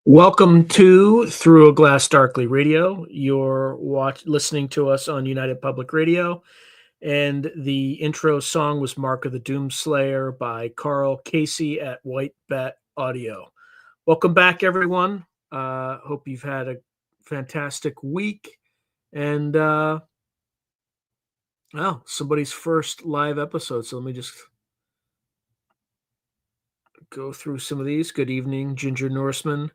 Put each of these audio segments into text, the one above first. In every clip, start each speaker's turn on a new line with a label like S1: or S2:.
S1: Welcome to Through a Glass Darkly Radio. You're listening to us on United Public Radio, and the intro song was Mark of the Doomslayer by Karl Casey at White Bat Audio. Welcome back, everyone. Hope you've had a fantastic week, and somebody's first live episode. So let me just go through some of these. Good evening, Ginger Norseman.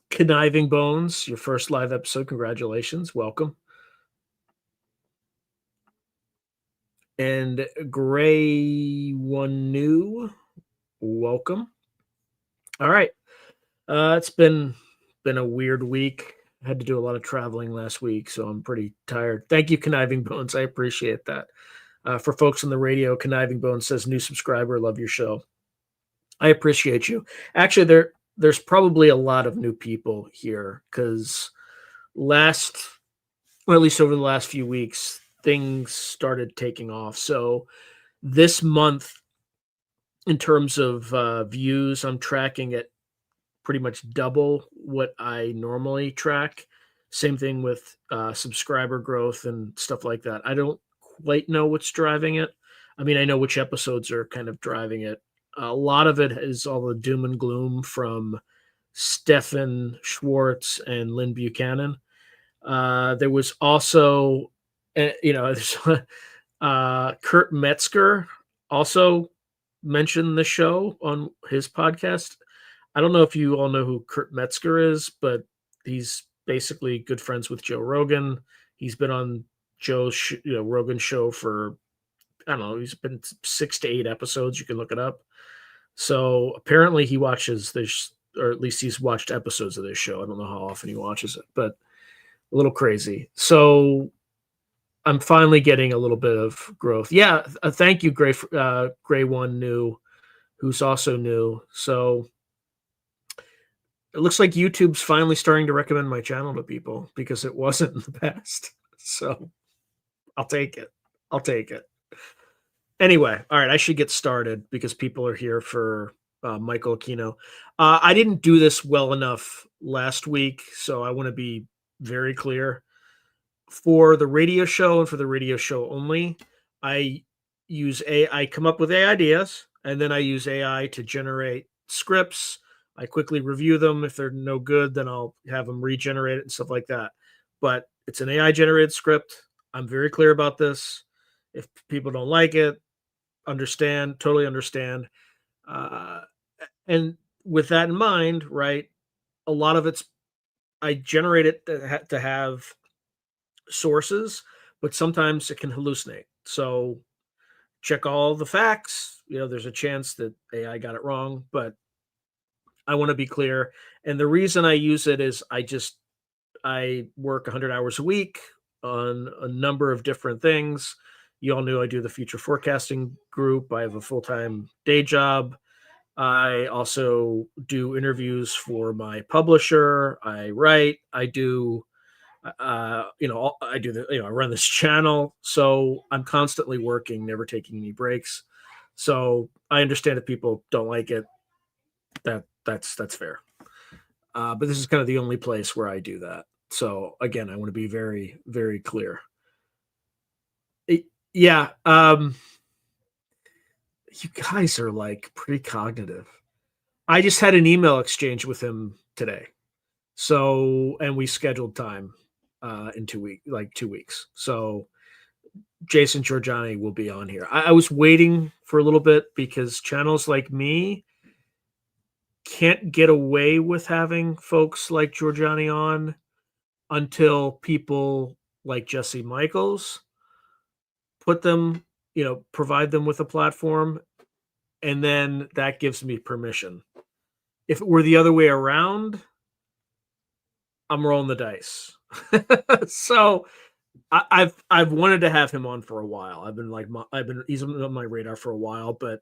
S1: Conniving Bones, your first live episode. Congratulations. Welcome. And Gray One New, welcome. All right. It's been a weird week. I had to do a lot of traveling last week, so I'm pretty tired. Thank you, Conniving Bones. I appreciate that. For folks on the radio, Conniving Bones says, new subscriber, love your show. I appreciate you. Actually, there's probably a lot of new people here because at least over the last few weeks, things started taking off. So this month, in terms of views, I'm tracking at pretty much double what I normally track. Same thing with subscriber growth and stuff like that. I don't quite know what's driving it. I mean, I know which episodes are kind of driving it. A lot of it is all the doom and gloom from Stephen Schwartz and Lynn Buchanan. There was also, there's, Kurt Metzger also mentioned the show on his podcast. I don't know if you all know who Kurt Metzger is, but he's basically good friends with Joe Rogan. He's been on Rogan's show for, I don't know, he's been 6 to 8 episodes. You can look it up. So apparently he watches this, or at least he's watched episodes of this show. I don't know how often he watches it, but a little crazy. So I'm finally getting a little bit of growth. Yeah, thank you, Gray One New, who's also new. So it looks like YouTube's finally starting to recommend my channel to people because it wasn't in the past. So I'll take it. I'll take it. Anyway, all right, I should get started because people are here for Michael Aquino. I didn't do this well enough last week, so I want to be very clear. For the radio show and for the radio show only, I come up with ideas, and then I use AI to generate scripts. I quickly review them. If they're no good, then I'll have them regenerate it and stuff like that. But it's an AI generated script. I'm very clear about this. If people don't like it, totally understand. And with that in mind, right, a lot of I generate it to have sources, but sometimes it can hallucinate. So check all the facts. There's a chance that AI got it wrong, but I want to be clear. And the reason I use it is I work 100 hours a week on a number of different things. You all knew I do the future forecasting group. I have a full-time day job. I also do interviews for my publisher. I write. I do, I run this channel. So I'm constantly working, never taking any breaks. So I understand if people don't like it. That's fair. But this is kind of the only place where I do that. So again, I want to be very, very clear. Yeah. You guys are like pretty cognitive. I just had an email exchange with him today. So, and we scheduled time in 2 weeks. So Jason Giorgiani will be on here. I was waiting for a little bit because channels like me can't get away with having folks like Giorgiani on until people like Jesse Michaels provide them with a platform, and then that gives me permission. If it were the other way around, I'm rolling the dice. So I've wanted to have him on for a while. He's on my radar for a while, but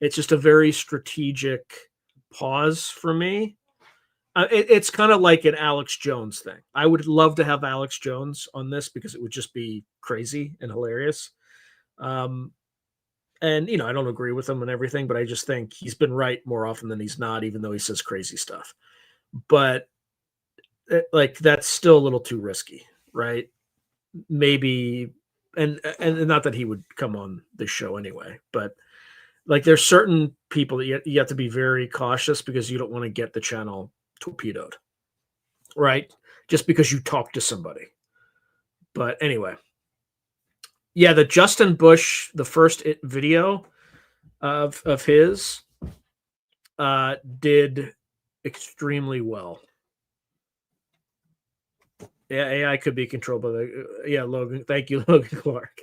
S1: it's just a very strategic pause for me. It's kind of like an Alex Jones thing. I would love to have Alex Jones on this because it would just be crazy and hilarious. And I don't agree with him and everything, but I just think he's been right more often than he's not, even though he says crazy stuff. But that's still a little too risky, right? Maybe, and not that he would come on this show anyway, but there's certain people that you have to be very cautious because you don't want to get the channel torpedoed, right? Just because you talk to somebody. But anyway, yeah, the Justin Bush, the first video of his did extremely well. Yeah, AI could be controlled by Logan. Thank you, Logan Clark.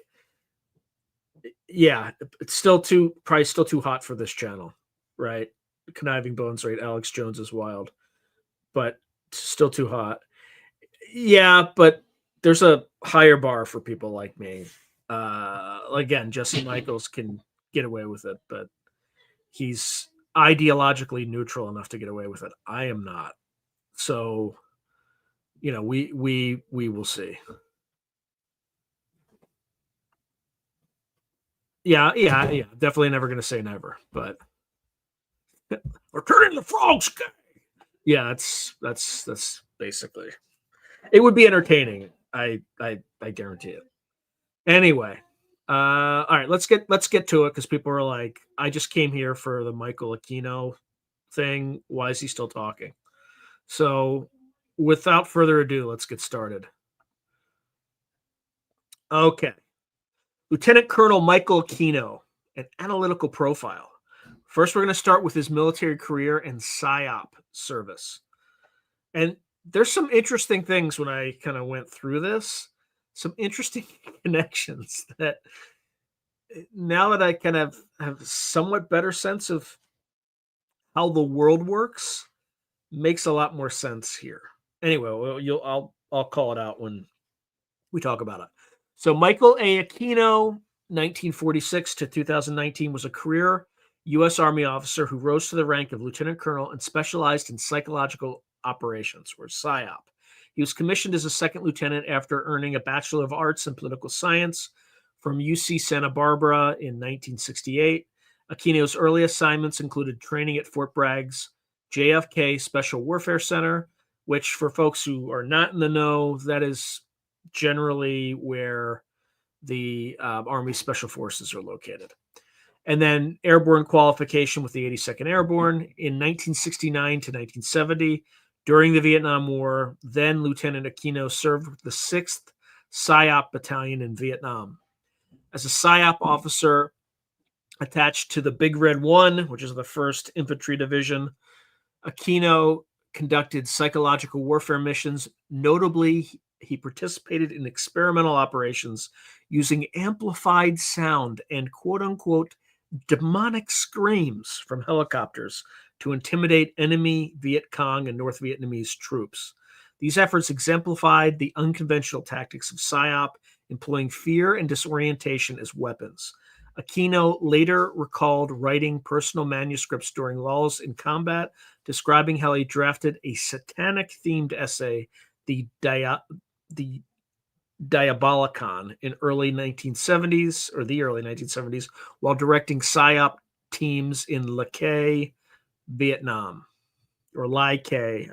S1: Yeah, it's probably still too hot for this channel, right? Conniving Bones rate, Alex Jones is wild, but still too hot. Yeah, but there's a higher bar for people like me. Again, Jesse Michaels can get away with it, but he's ideologically neutral enough to get away with it. I am not. So, we will see. Yeah. Definitely never going to say never, but we're turning the frogs gay. Yeah, that's basically. It would be entertaining. I guarantee it. Anyway, All right, let's get to it because people are like, I just came here for the Michael Aquino thing. Why is he still talking? So, without further ado, let's get started. Okay. Lieutenant Colonel Michael Aquino, an analytical profile. First, we're going to start with his military career and PSYOP service. And there's some interesting things when I kind of went through this, some interesting connections that now that I kind of have somewhat better sense of how the world works, makes a lot more sense here. Anyway, well, I'll call it out when we talk about it. So Michael A. Aquino, 1946 to 2019, was a career U.S. Army officer who rose to the rank of lieutenant colonel and specialized in psychological operations, or PSYOP. He was commissioned as a second lieutenant after earning a Bachelor of Arts in Political Science from UC Santa Barbara in 1968. Aquino's early assignments included training at Fort Bragg's JFK Special Warfare Center, which, for folks who are not in the know, that is generally where the Army Special Forces are located. And then airborne qualification with the 82nd Airborne in 1969 to 1970. During the Vietnam War, then Lieutenant Aquino served with the 6th PSYOP Battalion in Vietnam. As a PSYOP officer attached to the Big Red 1, which is the 1st Infantry Division, Aquino conducted psychological warfare missions. Notably, he participated in experimental operations using amplified sound and quote-unquote demonic screams from helicopters to intimidate enemy Viet Cong and North Vietnamese troops. These efforts exemplified the unconventional tactics of PSYOP, employing fear and disorientation as weapons. Aquino later recalled writing personal manuscripts during lulls in combat, describing how he drafted a satanic-themed essay, the Diabolicon, in the early 1970s, while directing PSYOP teams in Lai Cai, Vietnam, or Lai Cai.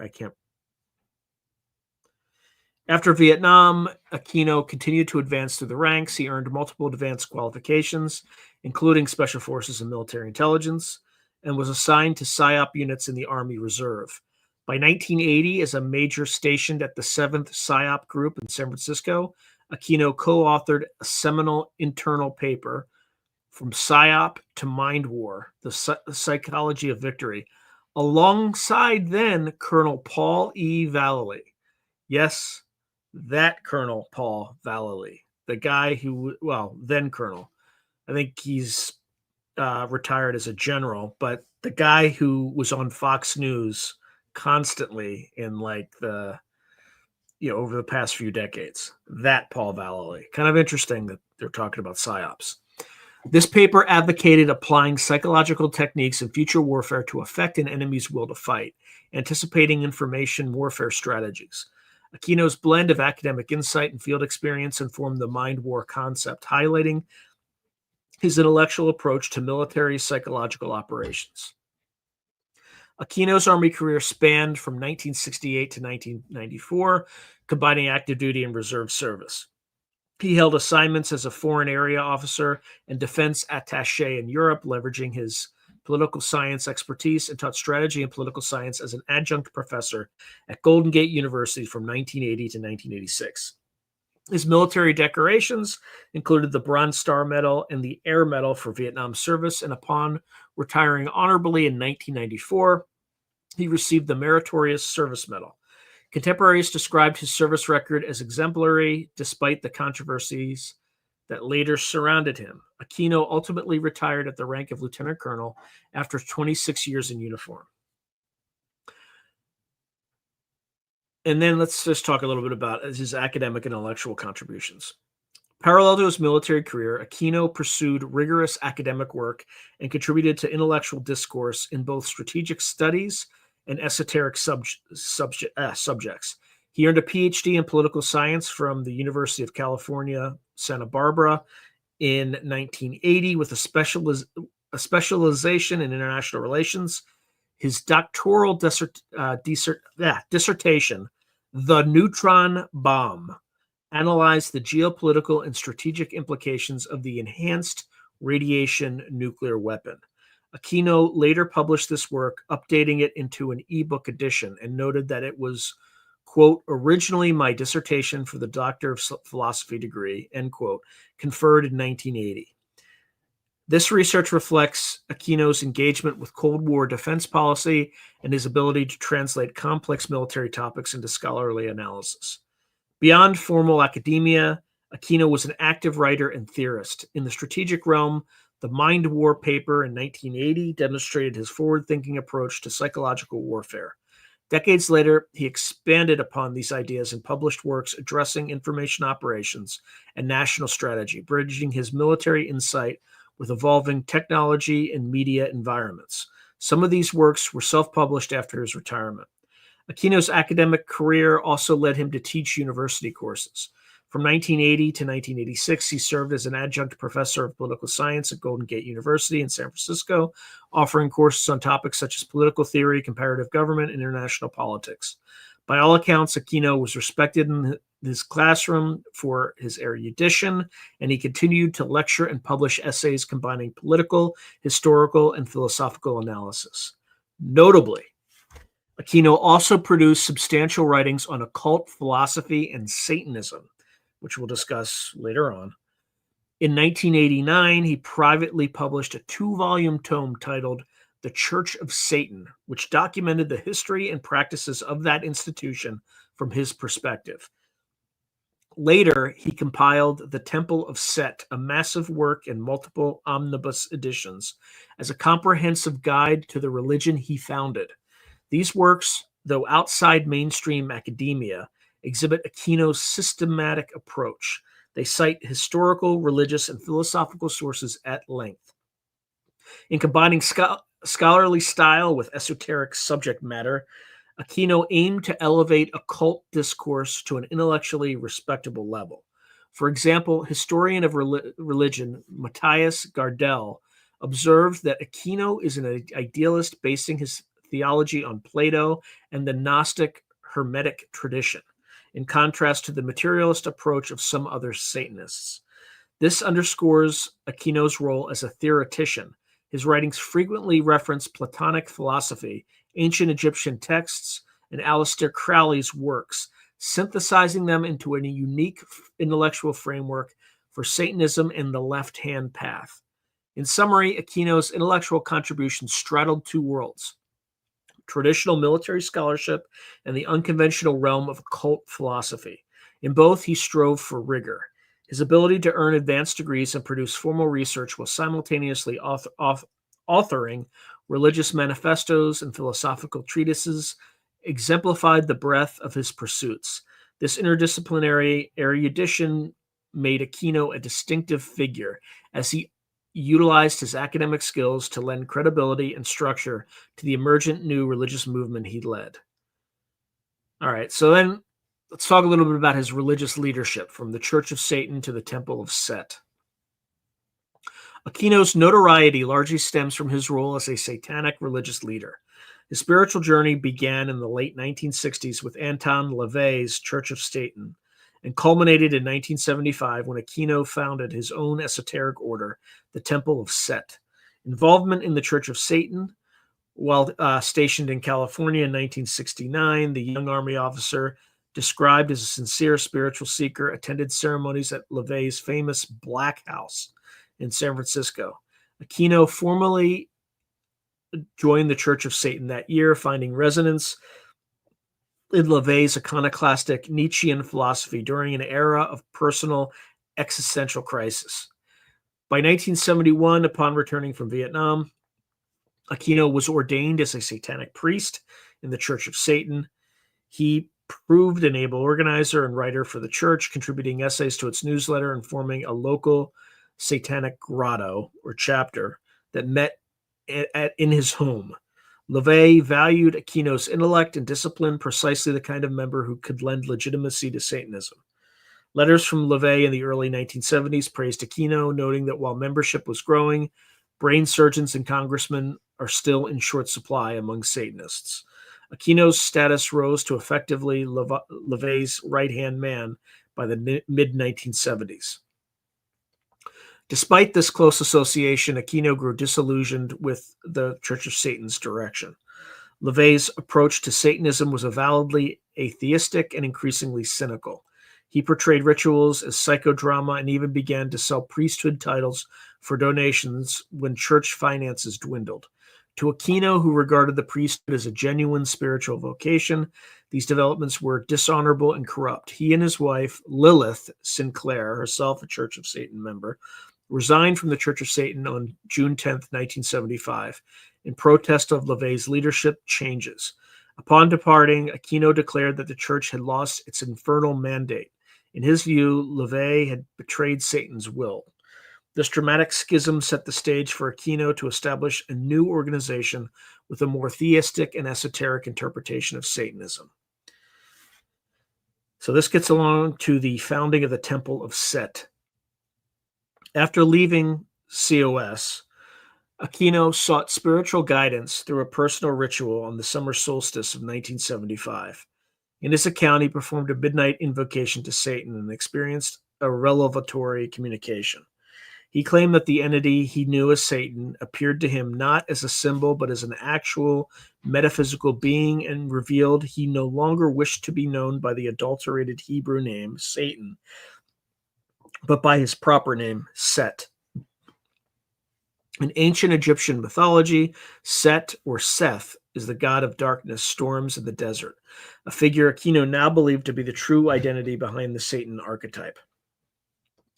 S1: After Vietnam, Aquino continued to advance through the ranks. He earned multiple advanced qualifications, including Special Forces and Military Intelligence, and was assigned to PSYOP units in the Army Reserve. By 1980, as a major stationed at the 7th PSYOP Group in San Francisco, Aquino co-authored a seminal internal paper, From PSYOP to Mind War, the Psychology of Victory, alongside then Colonel Paul E. Vallely. Yes, that Colonel Paul Vallely, the guy who, then Colonel. I think he's retired as a general, but the guy who was on Fox News constantly in over the past few decades. That Paul Vallely. Kind of interesting that they're talking about PSYOPs. This paper advocated applying psychological techniques in future warfare to affect an enemy's will to fight, anticipating information warfare strategies. Aquino's blend of academic insight and field experience informed the mind war concept, highlighting his intellectual approach to military psychological operations. Aquino's Army career spanned from 1968 to 1994, combining active duty and reserve service. He held assignments as a foreign area officer and defense attaché in Europe, leveraging his political science expertise, and taught strategy and political science as an adjunct professor at Golden Gate University from 1980 to 1986. His military decorations included the Bronze Star Medal and the Air Medal for Vietnam service, and upon retiring honorably in 1994, he received the Meritorious Service Medal. Contemporaries described his service record as exemplary despite the controversies that later surrounded him. Aquino ultimately retired at the rank of lieutenant colonel after 26 years in uniform. And then let's just talk a little bit about his academic and intellectual contributions. Parallel to his military career, Aquino pursued rigorous academic work and contributed to intellectual discourse in both strategic studies and esoteric subjects. He earned a PhD in political science from the University of California, Santa Barbara in 1980 with a specialization in international relations. His doctoral dissertation, The Neutron Bomb, analyzed the geopolitical and strategic implications of the enhanced radiation nuclear weapon. Aquino later published this work, updating it into an ebook edition, and noted that it was, quote, originally my dissertation for the Doctor of Philosophy degree, end quote, conferred in 1980. This research reflects Aquino's engagement with Cold War defense policy and his ability to translate complex military topics into scholarly analysis. Beyond formal academia, Aquino was an active writer and theorist. In the strategic realm, the Mind War paper in 1980 demonstrated his forward-thinking approach to psychological warfare. Decades later, he expanded upon these ideas and published works addressing information operations and national strategy, bridging his military insight with evolving technology and media environments. Some of these works were self-published after his retirement. Aquino's academic career also led him to teach university courses. From 1980 to 1986, he served as an adjunct professor of political science at Golden Gate University in San Francisco, offering courses on topics such as political theory, comparative government, and international politics. By all accounts, Aquino was respected in his classroom for his erudition, and he continued to lecture and publish essays combining political, historical, and philosophical analysis. Notably, Aquino also produced substantial writings on occult philosophy and Satanism, which we'll discuss later on. In 1989, he privately published a 2-volume tome titled The Church of Satan, which documented the history and practices of that institution from his perspective. Later, he compiled The Temple of Set, a massive work in multiple omnibus editions, as a comprehensive guide to the religion he founded. These works, though outside mainstream academia, exhibit Aquino's systematic approach. They cite historical, religious, and philosophical sources at length. In combining scholarly style with esoteric subject matter, Aquino aimed to elevate occult discourse to an intellectually respectable level. For example, historian of religion Matthias Gardel observed that Aquino is an idealist basing his theology on Plato and the Gnostic Hermetic tradition, in contrast to the materialist approach of some other Satanists. This underscores Aquino's role as a theoretician. His writings frequently reference Platonic philosophy, ancient Egyptian texts, and Aleister Crowley's works, synthesizing them into a unique intellectual framework for Satanism and the left-hand path. In summary, Aquino's intellectual contributions straddled two worlds: traditional military scholarship and the unconventional realm of occult philosophy. In both, he strove for rigor. His ability to earn advanced degrees and produce formal research while simultaneously authoring religious manifestos and philosophical treatises exemplified the breadth of his pursuits. This interdisciplinary erudition made Aquino a distinctive figure, as he utilized his academic skills to lend credibility and structure to the emergent new religious movement he led. All right, so then let's talk a little bit about his religious leadership, from the Church of Satan to the Temple of Set. Aquino's notoriety largely stems from his role as a satanic religious leader. His spiritual journey began in the late 1960s with Anton LaVey's Church of Satan, and culminated in 1975 when Aquino founded his own esoteric order, the Temple of Set. Involvement in the Church of Satan, while stationed in California in 1969, the young Army officer, described as a sincere spiritual seeker, attended ceremonies at LaVey's famous Black House in San Francisco. Aquino formally joined the Church of Satan that year, finding resonance in LaVey's iconoclastic Nietzschean philosophy during an era of personal existential crisis. By 1971, upon returning from Vietnam, Aquino was ordained as a satanic priest in the Church of Satan. He proved an able organizer and writer for the church, contributing essays to its newsletter and forming a local satanic grotto or chapter that met in his home. LaVey valued Aquino's intellect and discipline, precisely the kind of member who could lend legitimacy to Satanism. Letters from LaVey in the early 1970s praised Aquino, noting that while membership was growing, brain surgeons and congressmen are still in short supply among Satanists. Aquino's status rose to effectively LaVey's right-hand man by the mid-1970s. Despite this close association, Aquino grew disillusioned with the Church of Satan's direction. LaVey's approach to Satanism was avowedly atheistic and increasingly cynical. He portrayed rituals as psychodrama and even began to sell priesthood titles for donations when church finances dwindled. To Aquino, who regarded the priesthood as a genuine spiritual vocation, these developments were dishonorable and corrupt. He and his wife, Lilith Sinclair, herself a Church of Satan member, resigned from the Church of Satan on June 10, 1975, in protest of LaVey's leadership changes. Upon departing, Aquino declared that the church had lost its infernal mandate. In his view, LaVey had betrayed Satan's will. This dramatic schism set the stage for Aquino to establish a new organization with a more theistic and esoteric interpretation of Satanism. So this gets along to the founding of the Temple of Set. After leaving COS, Aquino sought spiritual guidance through a personal ritual on the summer solstice of 1975. In his account, he performed a midnight invocation to Satan and experienced a revelatory communication. He claimed that the entity he knew as Satan appeared to him not as a symbol, but as an actual metaphysical being, and revealed he no longer wished to be known by the adulterated Hebrew name, Satan, but by his proper name, Set. In ancient Egyptian mythology, Set, or Seth, is the god of darkness, storms, and the desert, a figure Aquino now believed to be the true identity behind the Satan archetype.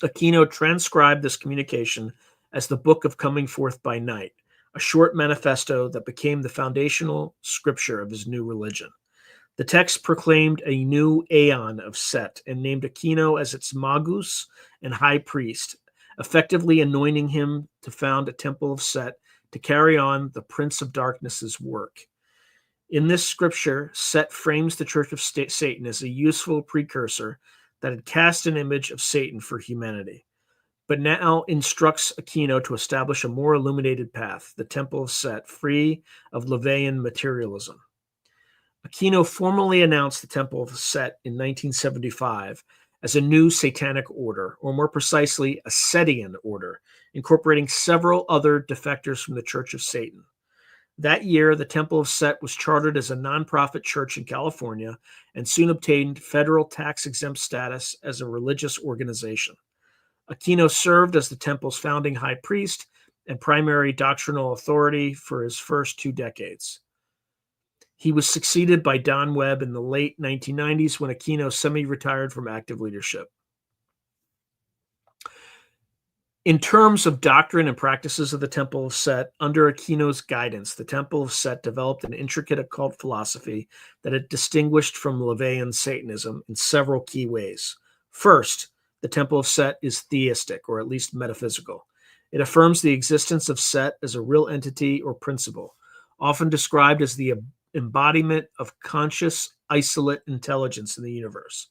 S1: Aquino transcribed this communication as the Book of Coming Forth by Night, a short manifesto that became the foundational scripture of his new religion. The text proclaimed a new aeon of Set and named Aquino as its magus and high priest, effectively anointing him to found a temple of Set to carry on the Prince of Darkness's work. In this scripture, Set frames the Church of Satan as a useful precursor that had cast an image of Satan for humanity, but now instructs Aquino to establish a more illuminated path, the Temple of Set, free of LaVeyan materialism. Aquino formally announced the Temple of Set in 1975 as a new satanic order, or more precisely, a Setian order, incorporating several other defectors from the Church of Satan. That year, the Temple of Set was chartered as a nonprofit church in California and soon obtained federal tax-exempt status as a religious organization. Aquino served as the temple's founding high priest and primary doctrinal authority for his first 2 decades. He was succeeded by Don Webb in the late 1990s when Aquino semi-retired from active leadership. In terms of doctrine and practices of the Temple of Set, under Aquino's guidance, the Temple of Set developed an intricate occult philosophy that it distinguished from LaVeyan Satanism in several key ways. First, the Temple of Set is theistic, or at least metaphysical. It affirms the existence of Set as a real entity or principle, often described as the embodiment of conscious, isolate intelligence in the universe.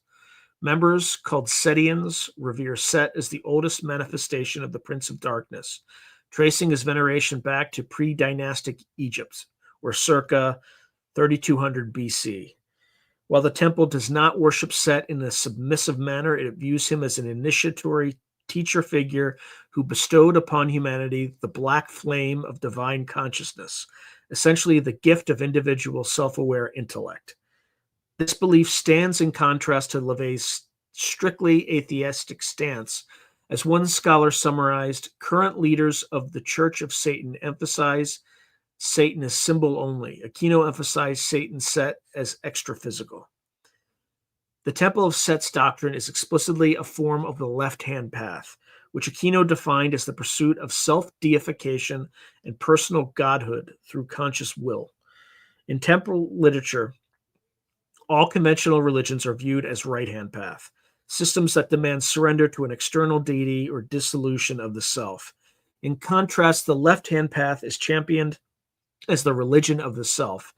S1: Members, called Setians, revere Set as the oldest manifestation of the Prince of Darkness, tracing his veneration back to pre-dynastic Egypt, or circa 3200 BC. While the temple does not worship Set in a submissive manner, it views him as an initiatory teacher figure who bestowed upon humanity the black flame of divine consciousness, essentially the gift of individual self-aware intellect. This belief stands in contrast to LaVey's strictly atheistic stance. As one scholar summarized, current leaders of the Church of Satan emphasize Satan as symbol only. Aquino emphasized Satan Set as extra-physical. The Temple of Set's doctrine is explicitly a form of the left-hand path, which Aquino defined as the pursuit of self-deification and personal godhood through conscious will. In temple literature, all conventional religions are viewed as right-hand path, systems that demand surrender to an external deity or dissolution of the self. In contrast, the left-hand path is championed as the religion of the self,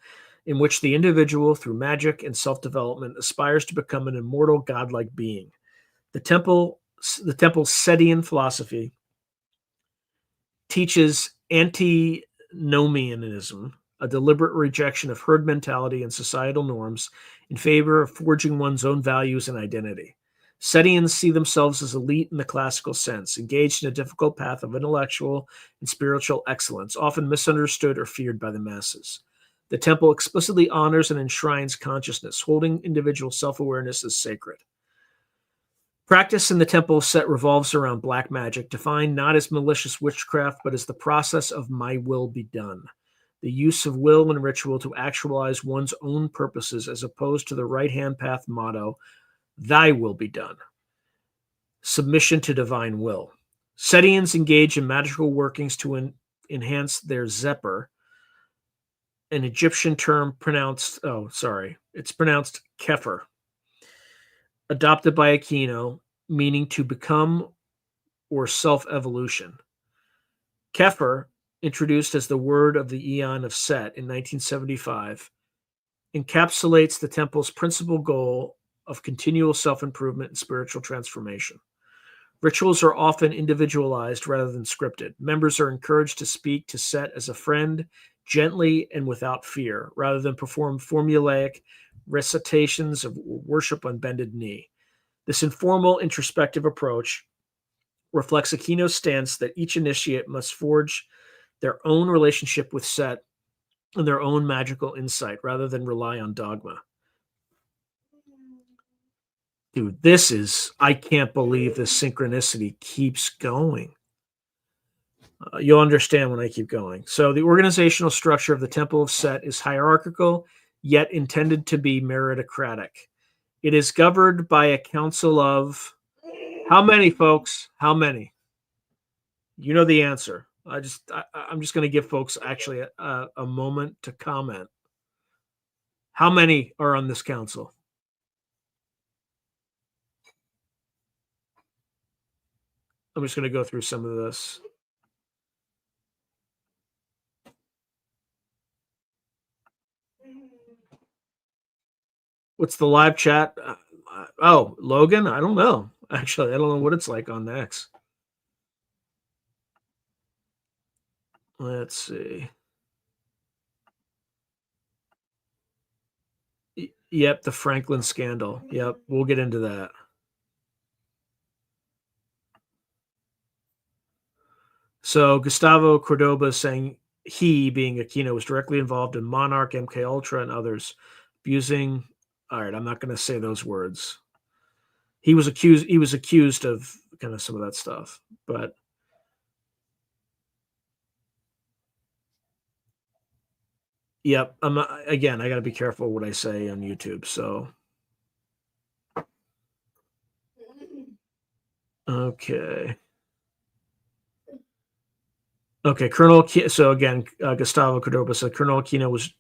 S1: in which the individual, through magic and self-development, aspires to become an immortal godlike being. The temple's Setian philosophy teaches antinomianism, a deliberate rejection of herd mentality and societal norms in favor of forging one's own values and identity. Setians see themselves as elite in the classical sense, engaged in a difficult path of intellectual and spiritual excellence, often misunderstood or feared by the masses. The temple explicitly honors and enshrines consciousness, holding individual self-awareness as sacred. Practice in the Temple of Set revolves around black magic, defined not as malicious witchcraft, but as the process of my will be done. The use of will and ritual to actualize one's own purposes, as opposed to the right-hand path motto, thy will be done. Submission to divine will. Setians engage in magical workings to enhance their zephyr, an Egyptian term pronounced kepher, adopted by Aquino, meaning to become or self-evolution. Kepher, introduced as the word of the Eon of Set in 1975, encapsulates the temple's principal goal of continual self-improvement and spiritual transformation. Rituals are often individualized rather than scripted. Members are encouraged to speak to Set as a friend, gently and without fear, rather than perform formulaic recitations of worship on bended knee. This informal, introspective approach reflects Aquino's stance that each initiate must forge their own relationship with Set and their own magical insight, rather than rely on dogma. Dude, I can't believe this synchronicity keeps going. You'll understand when I keep going. So the organizational structure of the Temple of Set is hierarchical, yet intended to be meritocratic. It is governed by a council of how many, folks? How many? You know the answer. I'm just going to give folks actually a moment to comment. How many are on this council? I'm just going to go through some of this. What's the live chat? Logan? I don't know. Actually, I don't know what it's like on X. Let's see. Yep, the Franklin scandal. Yep, we'll get into that. So Gustavo Cordoba saying he, being Aquino, was directly involved in Monarch, MK Ultra, and others abusing. All right, I'm not going to say those words. He was accused of kind of some of that stuff, but yep. Again, I got to be careful what I say on YouTube. So okay. Colonel. So again, Gustavo Cordoba said Colonel Aquino was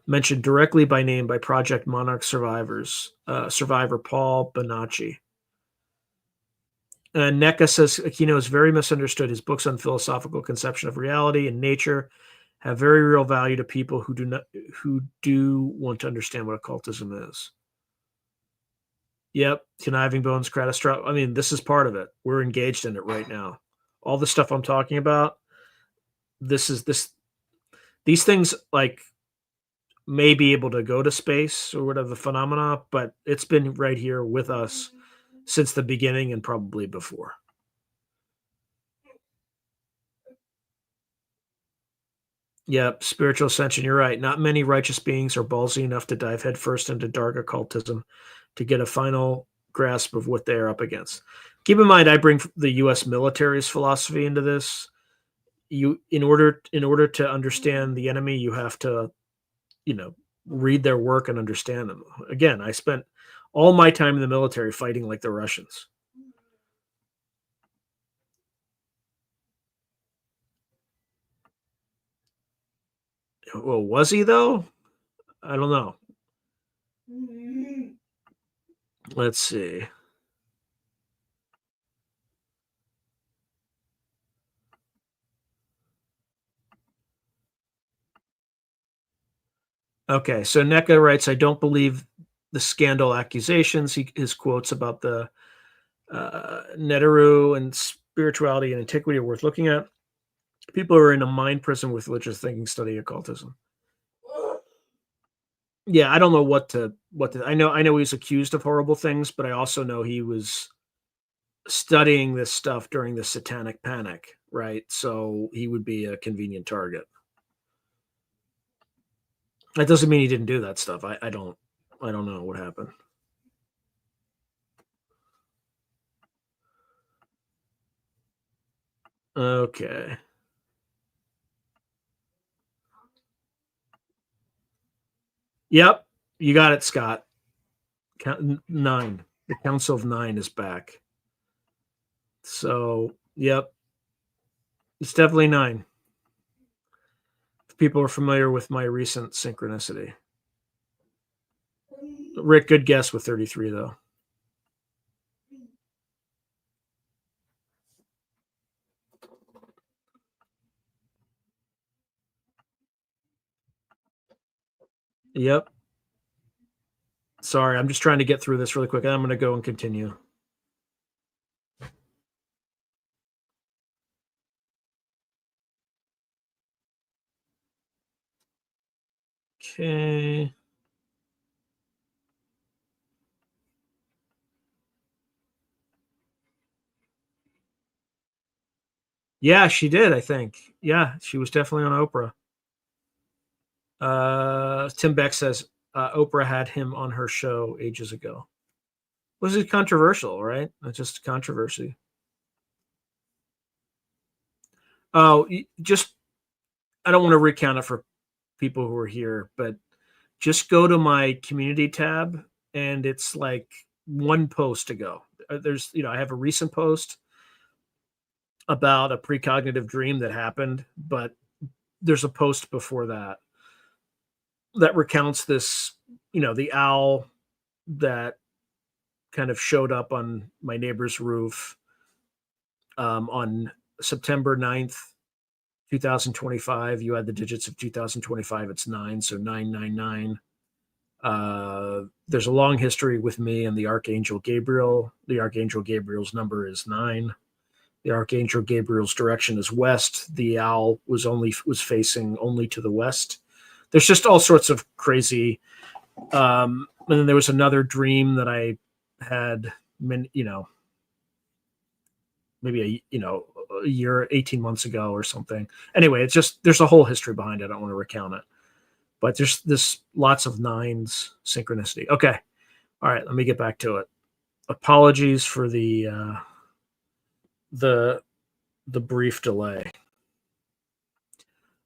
S1: mentioned directly by name by Project Monarch survivor Paul Bonacci. NECA says Aquino is very misunderstood. His books on philosophical conception of reality and nature have very real value to people who do want to understand what occultism is. Yep, conniving bones, catastrophic. I mean, this is part of it. We're engaged in it right now. All the stuff I'm talking about. These things like may be able to go to space or whatever the phenomena, but it's been right here with us since the beginning and probably before. Yep, spiritual ascension. You're right. Not many righteous beings are ballsy enough to dive headfirst into dark occultism to get a final grasp of what they're up against. Keep in mind, I bring the U.S. military's philosophy into this. In order to understand the enemy, you have to, read their work and understand them. Again, I spent all my time in the military fighting like the Russians. Well, was he though? I don't know. Let's see. Okay, so NECA writes, I don't believe the scandal accusations. His quotes about the Neteru and spirituality and antiquity are worth looking at. People are in a mind prison with religious thinking study occultism. Yeah, I don't know what to. I know he was accused of horrible things, but I also know he was studying this stuff during the Satanic Panic, right? So he would be a convenient target. That doesn't mean he didn't do that stuff. I don't know what happened. Okay. Yep, you got it, Scott. Nine. The Council of Nine is back. So, yep, it's definitely nine. If people are familiar with my recent synchronicity. Rick, good guess with 33, though. Yep. Sorry, I'm just trying to get through this really quick. I'm going to go and continue. Okay. Yeah, she did, I think. Yeah, she was definitely on Oprah. Tim Beck says Oprah had him on her show ages ago. Was it controversial, right? It's just controversy. Oh, just I don't want to recount it for people who are here, but just go to my community tab and it's like one post to go. There's, I have a recent post about a precognitive dream that happened, but there's a post before that that recounts this, the owl that kind of showed up on my neighbor's roof on September 9th, 2025. You had the digits of 2025. It's nine. So 999. There's a long history with me and the Archangel Gabriel. The Archangel Gabriel's number is 9. The Archangel Gabriel's direction is west. The owl was facing only to the west. There's just all sorts of crazy. And then there was another dream that I had, maybe a year, 18 months ago or something. Anyway, it's just there's a whole history behind it. I don't want to recount it, but there's this lots of nines synchronicity. Okay, all right, let me get back to it. Apologies for the brief delay.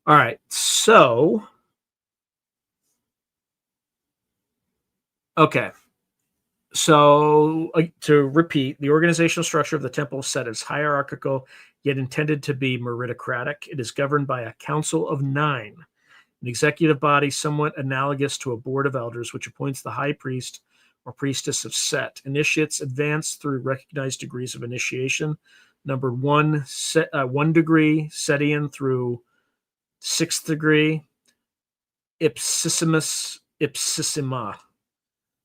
S1: All right, so okay. So, to repeat, the organizational structure of the temple is set as hierarchical, yet intended to be meritocratic. It is governed by a council of 9, an executive body somewhat analogous to a board of elders, which appoints the high priest or priestess of Set. Initiates advance through recognized degrees of initiation. Number 1, 1 degree, Setian through 6th degree, Ipsissimus, Ipsissima.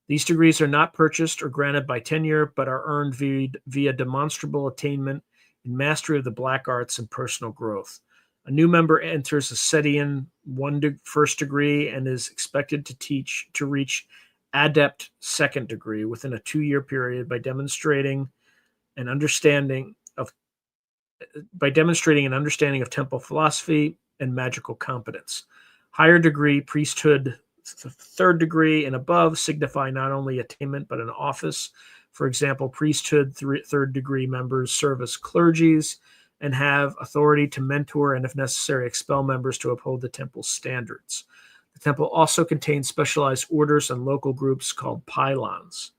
S1: These degrees are not purchased or granted by tenure, but are earned via demonstrable attainment in mastery of the black arts and personal growth. A new member enters a Setian first degree and is expected to reach adept second degree within a 2-year period by demonstrating an understanding of temple philosophy and magical competence. Higher degree priesthood, 3rd degree and above, signify not only attainment but an office. For example, priesthood 3rd degree members serve as clergies and have authority to mentor and, if necessary, expel members to uphold the temple's standards. The temple also contains specialized orders and local groups called pylons.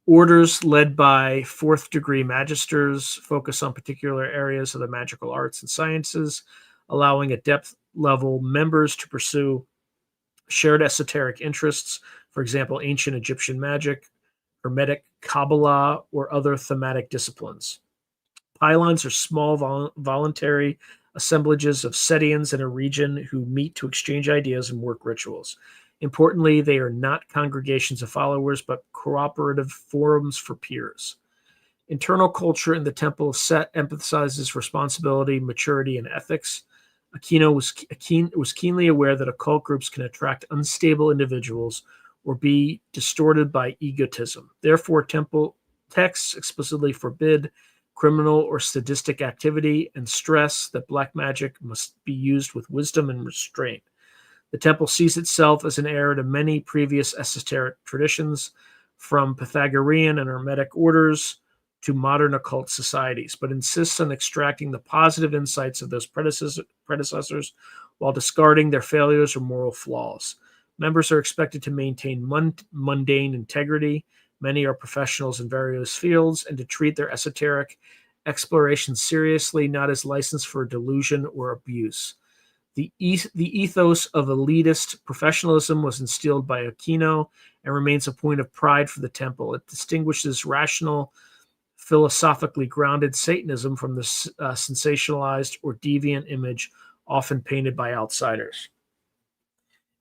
S1: Orders led by 4th degree magisters focus on particular areas of the magical arts and sciences, allowing a depth level members to pursue shared esoteric interests, for example, ancient Egyptian magic, Hermetic Kabbalah, or other thematic disciplines. Pylons are small voluntary assemblages of Setians in a region who meet to exchange ideas and work rituals. Importantly, they are not congregations of followers, but cooperative forums for peers. Internal culture in the Temple of Set emphasizes responsibility, maturity, and ethics. Aquino was keenly aware that occult groups can attract unstable individuals or be distorted by egotism. Therefore, temple texts explicitly forbid criminal or sadistic activity and stress that black magic must be used with wisdom and restraint. The temple sees itself as an heir to many previous esoteric traditions, from Pythagorean and Hermetic orders to modern occult societies, but insists on extracting the positive insights of those predecessors while discarding their failures or moral flaws. Members are expected to maintain mundane integrity. Many are professionals in various fields, and to treat their esoteric exploration seriously, not as license for delusion or abuse. The ethos of elitist professionalism was instilled by Aquino and remains a point of pride for the temple. It distinguishes rational, philosophically grounded Satanism from the sensationalized or deviant image often painted by outsiders.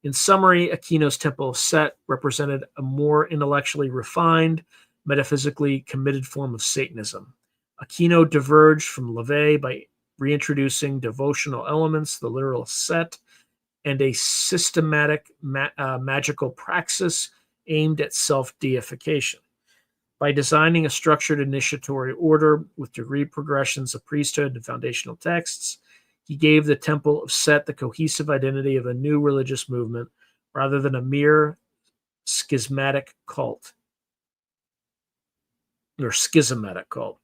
S1: In summary, Aquino's Temple of Set represented a more intellectually refined, metaphysically committed form of Satanism. Aquino diverged from LaVey by reintroducing devotional elements, the literal set, and a systematic magical praxis aimed at self-deification. By designing a structured initiatory order with degree progressions of priesthood and foundational texts, he gave the Temple of Set the cohesive identity of a new religious movement rather than a mere schismatic cult. The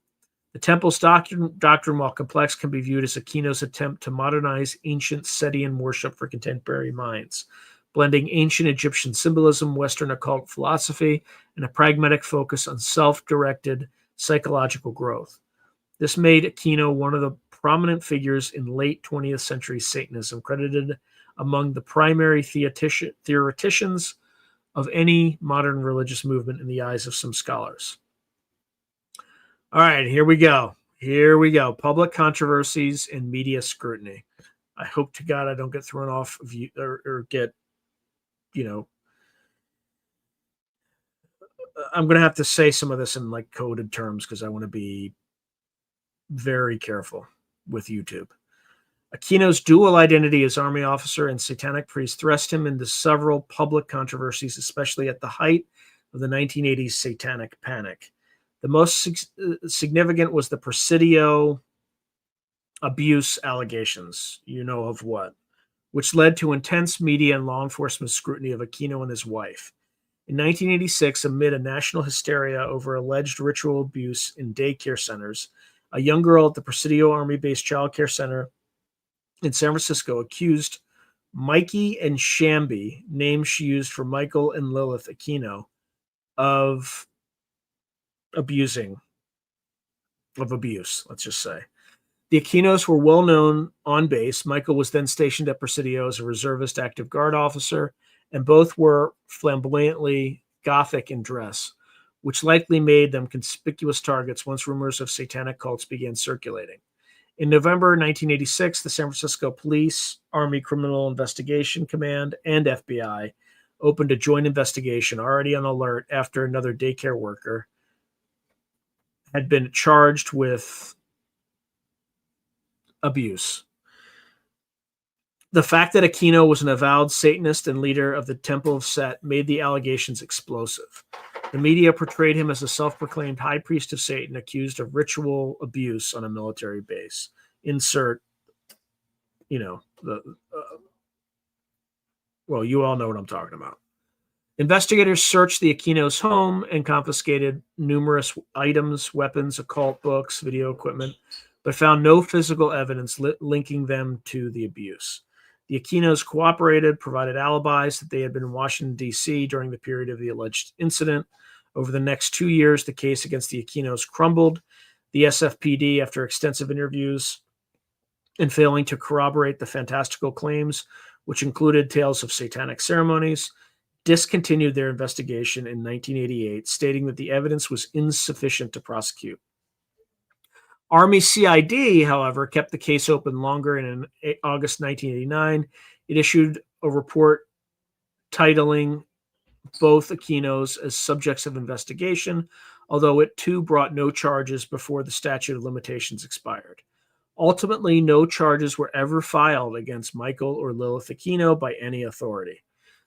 S1: temple's doctrine, while complex, can be viewed as Aquino's attempt to modernize ancient Setian worship for contemporary minds, blending ancient Egyptian symbolism, Western occult philosophy, and a pragmatic focus on self-directed psychological growth. This made Aquino one of the prominent figures in late 20th century Satanism, credited among the primary theoreticians of any modern religious movement in the eyes of some scholars. All right, here we go. Public controversies and media scrutiny. I hope to God I don't get thrown off of you or get, I'm going to have to say some of this in like coded terms because I want to be very careful with YouTube. Aquino's dual identity as army officer and satanic priest thrust him into several public controversies, especially at the height of the 1980s satanic panic. The most significant was the Presidio abuse allegations, of what, which led to intense media and law enforcement scrutiny of Aquino and his wife. In 1986, amid a national hysteria over alleged ritual abuse in daycare centers, a young girl at the Presidio Army-based child care center in San Francisco accused Mikey and Shambi, names she used for Michael and Lilith Aquino, of abuse, let's just say. The Aquinos were well known on base. Michael was then stationed at Presidio as a reservist active guard officer, and both were flamboyantly Gothic in dress, which likely made them conspicuous targets once rumors of satanic cults began circulating. In November 1986, the San Francisco Police, Army Criminal Investigation Command, and FBI opened a joint investigation, already on alert after another daycare worker had been charged with abuse. The fact that Aquino was an avowed Satanist and leader of the Temple of Set made the allegations explosive. The media portrayed him as a self-proclaimed high priest of Satan accused of ritual abuse on a military base. Insert, you all know what I'm talking about. Investigators searched the Aquino's home and confiscated numerous items, weapons, occult books, video equipment, but found no physical evidence linking them to the abuse. The Aquinos cooperated, provided alibis that they had been in Washington, D.C. during the period of the alleged incident. Over the next 2 years, the case against the Aquinos crumbled. The SFPD, after extensive interviews and failing to corroborate the fantastical claims, which included tales of satanic ceremonies, discontinued their investigation in 1988, stating that the evidence was insufficient to prosecute. Army CID, however, kept the case open longer, and in August 1989, it issued a report titling both Aquinos as subjects of investigation, although it too brought no charges before the statute of limitations expired. Ultimately, no charges were ever filed against Michael or Lilith Aquino by any authority.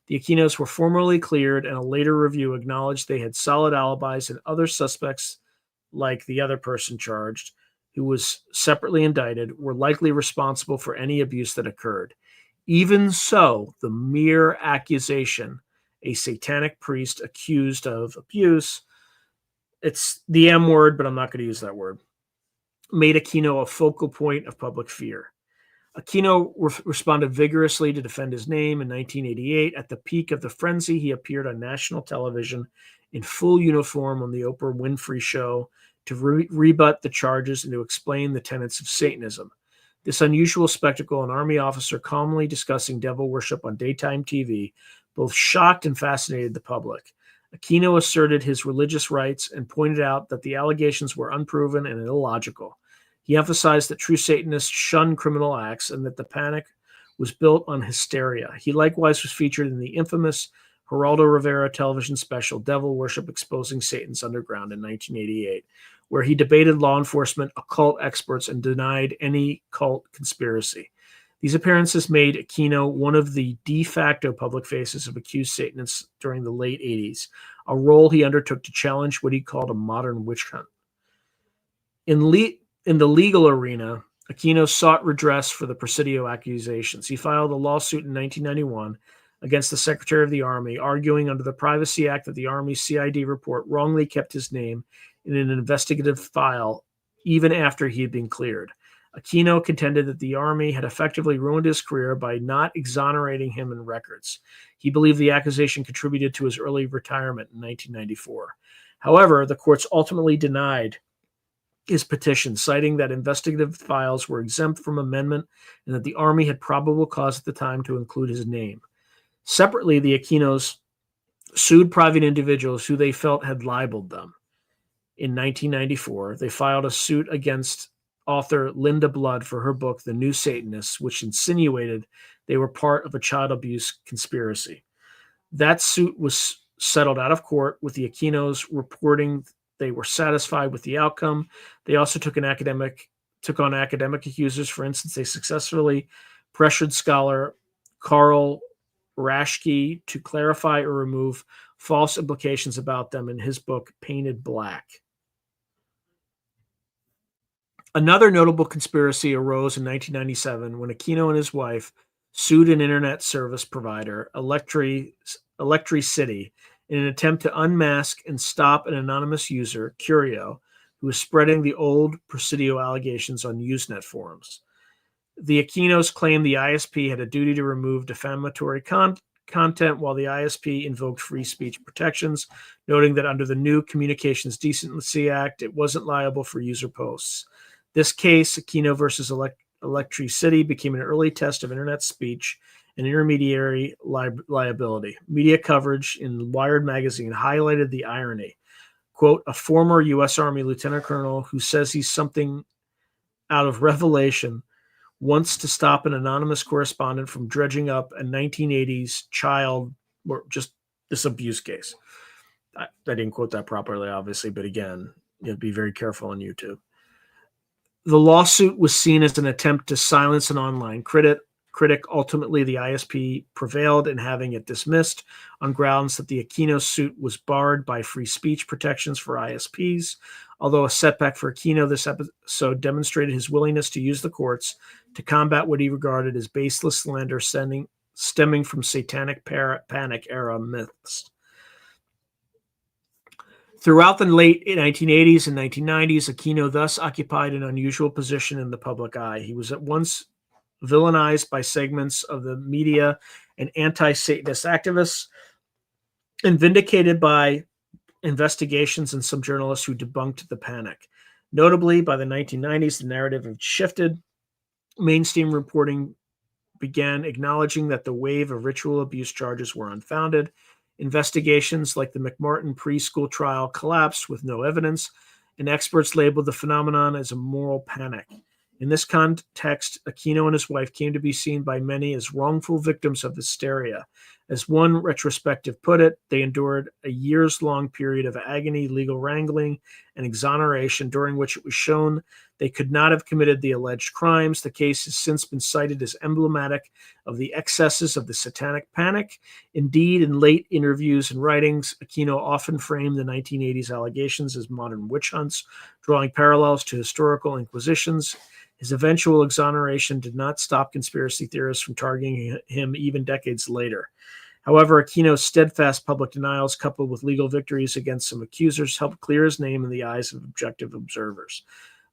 S1: The Aquinos were formally cleared, and a later review acknowledged they had solid alibis and other suspects like the other person charged, who was separately indicted, were likely responsible for any abuse that occurred. Even so, the mere accusation, a satanic priest accused of abuse, it's the M word, but I'm not going to use that word, made Aquino a focal point of public fear. Aquino responded vigorously to defend his name. In 1988. At the peak of the frenzy, he appeared on national television in full uniform on the Oprah Winfrey Show to rebut the charges and to explain the tenets of Satanism. This unusual spectacle, an army officer calmly discussing devil worship on daytime TV, both shocked and fascinated the public. Aquino asserted his religious rights and pointed out that the allegations were unproven and illogical. He emphasized that true Satanists shun criminal acts and that the panic was built on hysteria. He likewise was featured in the infamous Geraldo Rivera television special Devil Worship Exposing Satan's Underground in 1988, where he debated law enforcement, occult experts, and denied any cult conspiracy. These appearances made Aquino one of the de facto public faces of accused Satanists during the late 80s, a role he undertook to challenge what he called a modern witch hunt. In the legal arena, Aquino sought redress for the Presidio accusations. He filed a lawsuit in 1991 against the Secretary of the Army, arguing under the Privacy Act that the Army's CID report wrongly kept his name in an investigative file even after he had been cleared. Aquino contended that the Army had effectively ruined his career by not exonerating him in records. He believed the accusation contributed to his early retirement in 1994. However, the courts ultimately denied his petition, citing that investigative files were exempt from amendment and that the Army had probable cause at the time to include his name. Separately, the Aquinos sued private individuals who they felt had libeled them. In 1994, they filed a suit against author Linda Blood for her book, The New Satanists, which insinuated they were part of a child abuse conspiracy. That suit was settled out of court, with the Aquinos reporting they were satisfied with the outcome. They also took on academic accusers. For instance, they successfully pressured scholar Karl to clarify or remove false implications about them in his book, Painted Black. Another notable conspiracy arose in 1997 when Aquino and his wife sued an internet service provider, Electricity, in an attempt to unmask and stop an anonymous user, Curio, who was spreading the old Presidio allegations on Usenet forums. The Aquinos claimed the ISP had a duty to remove defamatory content, while the ISP invoked free speech protections, noting that under the new Communications Decency Act, it wasn't liable for user posts. This case, Aquino versus Electricity, became an early test of internet speech and intermediary liability. Media coverage in Wired magazine highlighted the irony. Quote, a former U.S. Army lieutenant colonel who says he's something out of Revelation wants to stop an anonymous correspondent from dredging up a 1980s child, or just this abuse case. I didn't quote that properly, obviously, but again, be very careful on YouTube. The lawsuit was seen as an attempt to silence an online critic. Ultimately, the ISP prevailed in having it dismissed on grounds that the Aquino suit was barred by free speech protections for ISPs. Although a setback for Aquino, this episode demonstrated his willingness to use the courts to combat what he regarded as baseless slander stemming from satanic panic era myths. Throughout the late 1980s and 1990s, Aquino thus occupied an unusual position in the public eye. He was at once villainized by segments of the media and anti-Satanist activists, and vindicated by investigations and some journalists who debunked the panic. Notably, by the 1990s, the narrative had shifted. Mainstream reporting began acknowledging that the wave of ritual abuse charges were unfounded. Investigations like the McMartin preschool trial collapsed with no evidence, and experts labeled the phenomenon as a moral panic. In this context, Aquino and his wife came to be seen by many as wrongful victims of hysteria, As one retrospective put it, they endured a years-long period of agony, legal wrangling, and exoneration, during which it was shown they could not have committed the alleged crimes. The case has since been cited as emblematic of the excesses of the Satanic Panic. Indeed, in late interviews and writings, Aquino often framed the 1980s allegations as modern witch hunts, drawing parallels to historical inquisitions. His eventual exoneration did not stop conspiracy theorists from targeting him even decades later. However, Aquino's steadfast public denials, coupled with legal victories against some accusers, helped clear his name in the eyes of objective observers.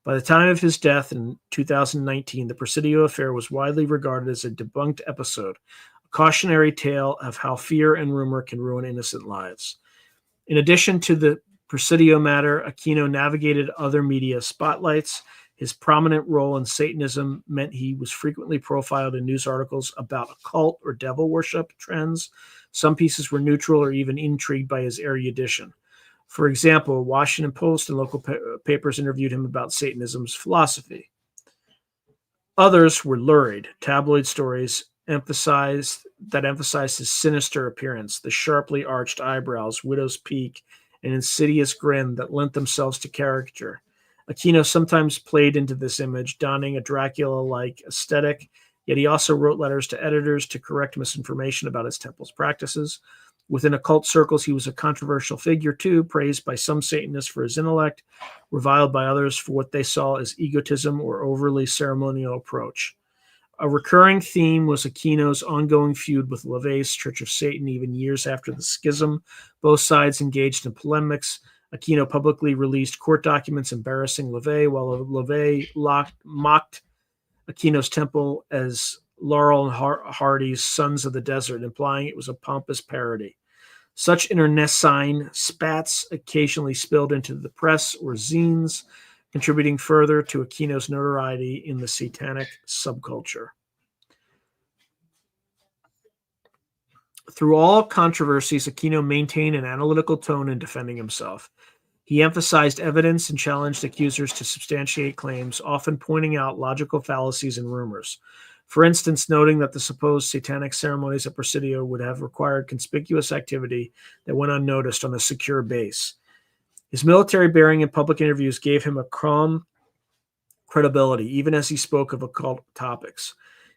S1: By the time of his death in 2019, the Presidio affair was widely regarded as a debunked episode, a cautionary tale of how fear and rumor can ruin innocent lives. In addition to the Presidio matter, Aquino navigated other media spotlights. His prominent role in Satanism meant he was frequently profiled in news articles about occult or devil worship trends. Some pieces were neutral or even intrigued by his erudition. For example, Washington Post and local papers interviewed him about Satanism's philosophy. Others were lurid. Tabloid stories emphasized his sinister appearance, the sharply arched eyebrows, widow's peak, and insidious grin that lent themselves to caricature. Aquino sometimes played into this image, donning a Dracula-like aesthetic, yet he also wrote letters to editors to correct misinformation about his temple's practices. Within occult circles, he was a controversial figure too, praised by some Satanists for his intellect, reviled by others for what they saw as egotism or overly ceremonial approach. A recurring theme was Aquino's ongoing feud with LaVey's Church of Satan, even years after the schism. Both sides engaged in polemics. Aquino publicly released court documents embarrassing LaVey, while LaVey mocked Aquino's temple as Laurel and Hardy's Sons of the Desert, implying it was a pompous parody. Such internecine spats occasionally spilled into the press or zines, contributing further to Aquino's notoriety in the satanic subculture. Through all controversies, Aquino maintained an analytical tone in defending himself. He emphasized evidence and challenged accusers to substantiate claims, often pointing out logical fallacies and rumors. For instance, noting that the supposed satanic ceremonies at Presidio would have required conspicuous activity that went unnoticed on a secure base. His military bearing in public interviews gave him a calm credibility, even as he spoke of occult topics.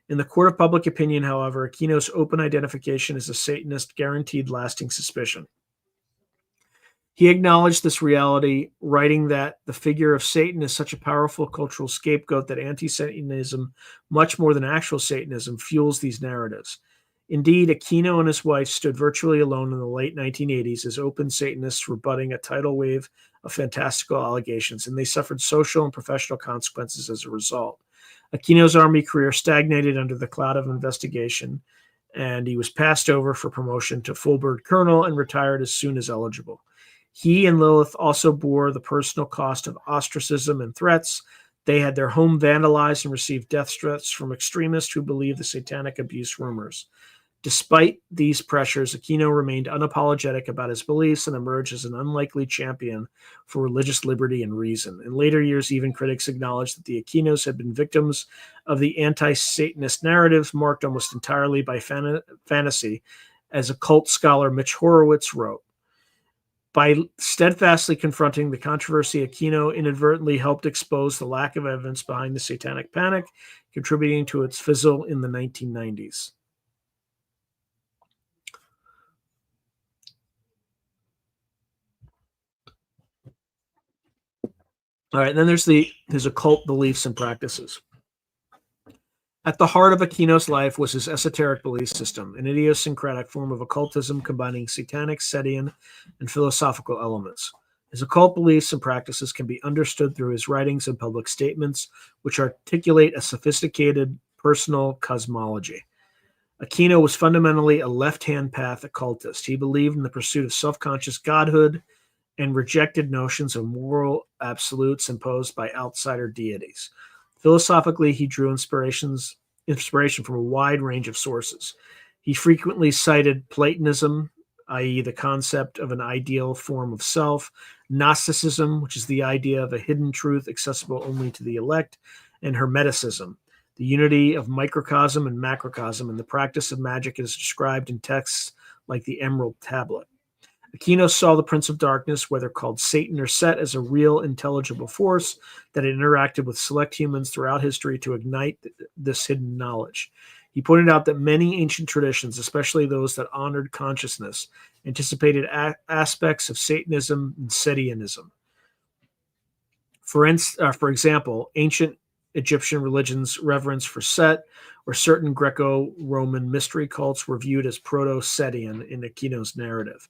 S1: In the court of public opinion, however, Aquino's open identification as a Satanist guaranteed lasting suspicion. He acknowledged this reality, writing that the figure of Satan is such a powerful cultural scapegoat that anti-Satanism, much more than actual Satanism, fuels these narratives. Indeed, Aquino and his wife stood virtually alone in the late 1980s as open Satanists rebutting a tidal wave of fantastical allegations, and they suffered social and professional consequences as a result. Aquino's army career stagnated under the cloud of investigation, and he was passed over for promotion to full-bird colonel and retired as soon as eligible. He and Lilith also bore the personal cost of ostracism and threats. They had their home vandalized and received death threats from extremists who believed the satanic abuse rumors. Despite these pressures, Aquino remained unapologetic about his beliefs and emerged as an unlikely champion for religious liberty and reason. In later years, even critics acknowledged that the Aquinos had been victims of the anti-Satanist narratives marked almost entirely by fantasy, as occult scholar Mitch Horowitz wrote. By steadfastly confronting the controversy, Aquino inadvertently helped expose the lack of evidence behind the Satanic Panic, contributing to its fizzle in the 1990s. All right, then there's his occult beliefs and practices. At the heart of Aquino's life was his esoteric belief system, an idiosyncratic form of occultism combining satanic, Setian, and philosophical elements. His occult beliefs and practices can be understood through his writings and public statements, which articulate a sophisticated personal cosmology. Aquino was fundamentally a left-hand path occultist. He believed in the pursuit of self-conscious godhood and rejected notions of moral absolutes imposed by outsider deities. Philosophically, he drew inspiration from a wide range of sources. He frequently cited Platonism, i.e., the concept of an ideal form of self, Gnosticism, which is the idea of a hidden truth accessible only to the elect, and Hermeticism, the unity of microcosm and macrocosm, and the practice of magic is described in texts like the Emerald Tablet. Aquino saw the Prince of Darkness, whether called Satan or Set, as a real intelligible force that had interacted with select humans throughout history to ignite this hidden knowledge. He pointed out that many ancient traditions, especially those that honored consciousness, anticipated aspects of Satanism and Setianism. For example, ancient Egyptian religion's reverence for Set or certain Greco-Roman mystery cults were viewed as proto-Setian in Aquino's narrative.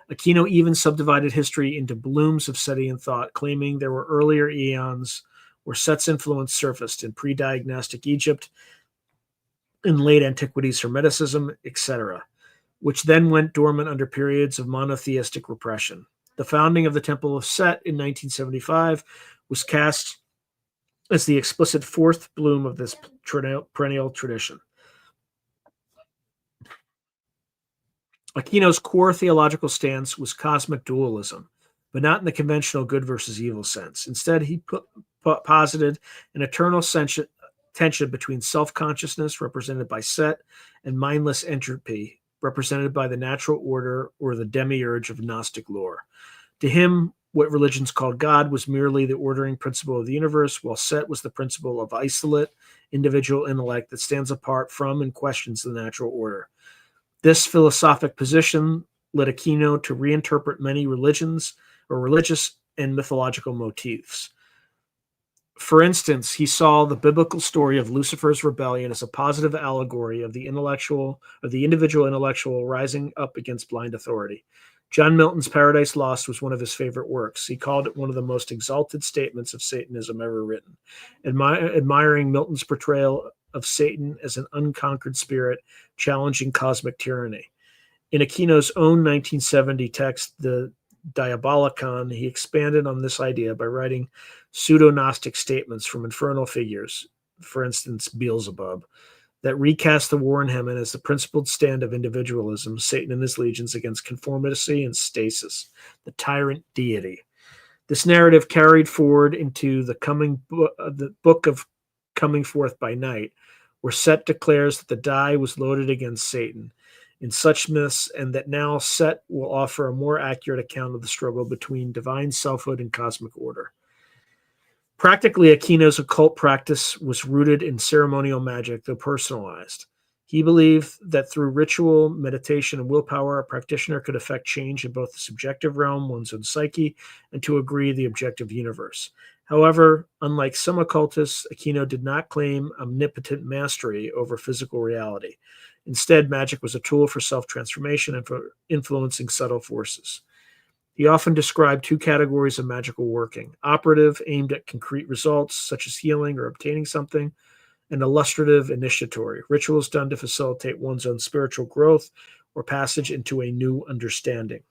S1: Aquino even subdivided history into blooms of Setian thought, claiming there were earlier eons where Set's influence surfaced in pre-diagnostic Egypt, in late antiquities Hermeticism, etc., which then went dormant under periods of monotheistic repression. The founding of the Temple of Set in 1975 was cast as the explicit fourth bloom of this perennial tradition. Aquino's core theological stance was cosmic dualism, but not in the conventional good versus evil sense. Instead, he posited an eternal tension between self-consciousness, represented by Set, and mindless entropy, represented by the natural order or the demiurge of Gnostic lore. To him, what religions called God was merely the ordering principle of the universe, while Set was the principle of isolate, individual intellect that stands apart from and questions the natural order. This philosophic position led Aquino to reinterpret many religions or religious and mythological motifs. For instance, he saw the biblical story of Lucifer's rebellion as a positive allegory of the individual intellectual rising up against blind authority. John Milton's Paradise Lost was one of his favorite works. He called it one of the most exalted statements of Satanism ever written, admiring Milton's portrayal of Satan as an unconquered spirit challenging cosmic tyranny. In Aquino's own 1970 text, the Diabolicon, he expanded on this idea by writing pseudo-Gnostic statements from infernal figures, for instance, Beelzebub, that recast the war in heaven as the principled stand of individualism, Satan and his legions against conformity and stasis, the tyrant deity. This narrative carried forward into the book of Coming Forth by Night, where Set declares that the die was loaded against Satan in such myths, and that now Set will offer a more accurate account of the struggle between divine selfhood and cosmic order. Practically, Aquino's occult practice was rooted in ceremonial magic, though personalized. He believed that through ritual, meditation, and willpower, a practitioner could effect change in both the subjective realm, one's own psyche, and to agree the objective universe. However, unlike some occultists, Aquino did not claim omnipotent mastery over physical reality. Instead, magic was a tool for self-transformation and for influencing subtle forces. He often described two categories of magical working: operative, aimed at concrete results, such as healing or obtaining something, and illustrative, initiatory, rituals done to facilitate one's own spiritual growth or passage into a new understanding.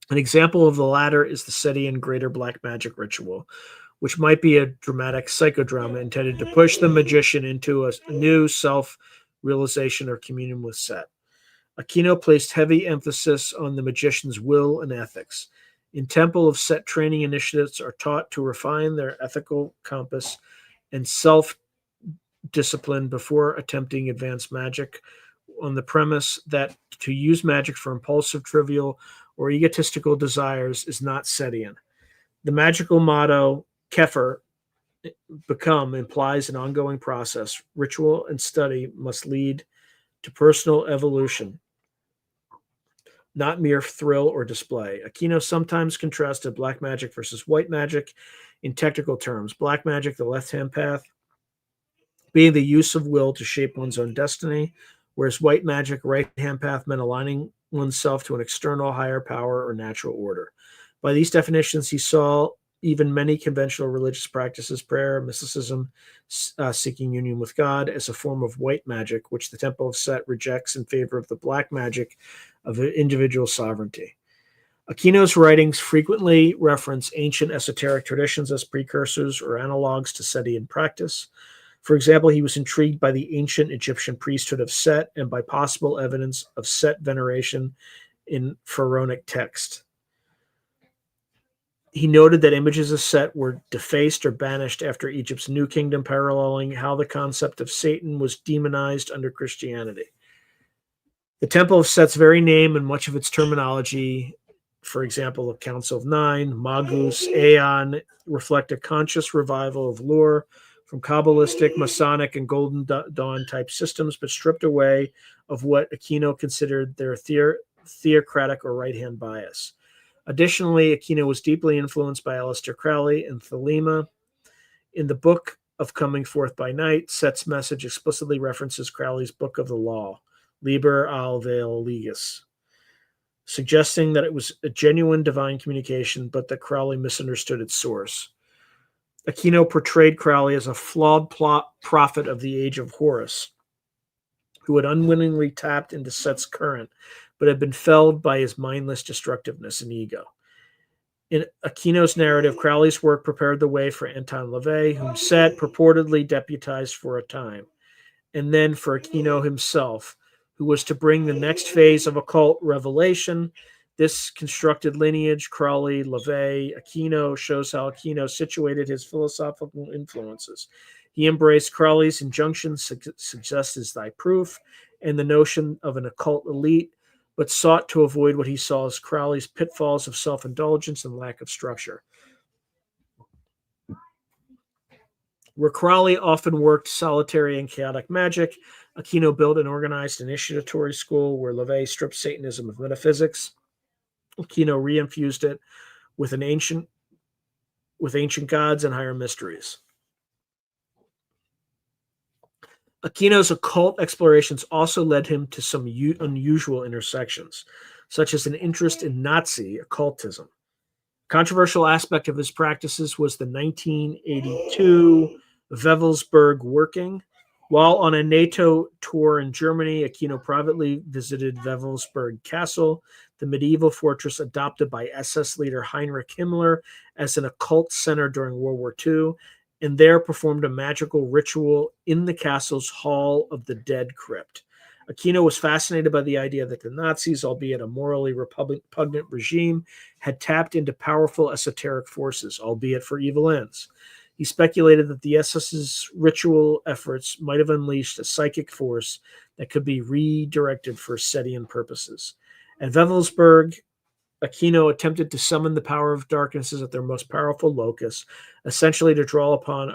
S1: An example of the latter is the Setian Greater Black Magic ritual, which might be a dramatic psychodrama intended to push the magician into a new self-realization or communion with Set. Aquino placed heavy emphasis on the magician's will and ethics. In Temple of Set training, initiates are taught to refine their ethical compass and self-discipline before attempting advanced magic, on the premise that to use magic for impulsive, trivial, or egotistical desires is not Setian. The magical motto, Kepher, become, implies an ongoing process. Ritual and study must lead to personal evolution, not mere thrill or display. Aquino sometimes contrasted black magic versus white magic in technical terms. Black magic, the left-hand path, being the use of will to shape one's own destiny, whereas white magic, right-hand path, meant aligning oneself to an external higher power or natural order. By these definitions, he saw even many conventional religious practices, prayer, mysticism, seeking union with God, as a form of white magic, which the Temple of Set rejects in favor of the black magic of individual sovereignty. Aquino's writings frequently reference ancient esoteric traditions as precursors or analogs to Setian practice. For example, he was intrigued by the ancient Egyptian priesthood of Set and by possible evidence of Set veneration in pharaonic text. He noted that images of Set were defaced or banished after Egypt's New Kingdom, paralleling how the concept of Satan was demonized under Christianity. The Temple of Set's very name and much of its terminology, for example, the Council of Nine, Magus, Aeon, reflect a conscious revival of lore from Kabbalistic, Masonic, and Golden Dawn type systems, but stripped away of what Aquino considered their theocratic or right-hand bias. Additionally, Aquino was deeply influenced by Aleister Crowley and Thelema. In the Book of Coming Forth by Night, Set's message explicitly references Crowley's Book of the Law, Liber al Vel Legis, suggesting that it was a genuine divine communication, but that Crowley misunderstood its source. Aquino portrayed Crowley as a flawed prophet of the age of Horus, who had unwittingly tapped into Set's current, but had been felled by his mindless destructiveness and ego. In Aquino's narrative, Crowley's work prepared the way for Anton LaVey, whom Set purportedly deputized for a time, and then for Aquino himself, who was to bring the next phase of occult revelation. This constructed lineage, Crowley, LaVey, Aquino, shows how Aquino situated his philosophical influences. He embraced Crowley's injunction, success is thy proof, and the notion of an occult elite, but sought to avoid what he saw as Crowley's pitfalls of self-indulgence and lack of structure. Where Crowley often worked solitary and chaotic magic, Aquino built an organized initiatory school where LaVey stripped Satanism of metaphysics. Aquino reinfused it with ancient gods and higher mysteries. Aquino's occult explorations also led him to some unusual intersections, such as an interest in Nazi occultism. A controversial aspect of his practices was the 1982 Wewelsburg working. While on a NATO tour in Germany, Aquino privately visited Wewelsburg Castle, the medieval fortress adopted by SS leader Heinrich Himmler as an occult center during World War II, and there performed a magical ritual in the castle's Hall of the Dead crypt. Aquino was fascinated by the idea that the Nazis, albeit a morally repugnant regime, had tapped into powerful esoteric forces, albeit for evil ends. He speculated that the SS's ritual efforts might have unleashed a psychic force that could be redirected for Setian purposes. At Wewelsburg, Aquino attempted to summon the power of darknesses at their most powerful locus, essentially to draw upon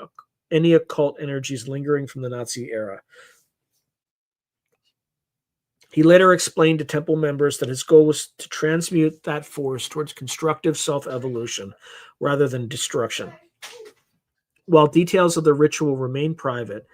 S1: any occult energies lingering from the Nazi era. He later explained to temple members that his goal was to transmute that force towards constructive self-evolution rather than destruction. While details of the ritual remain private,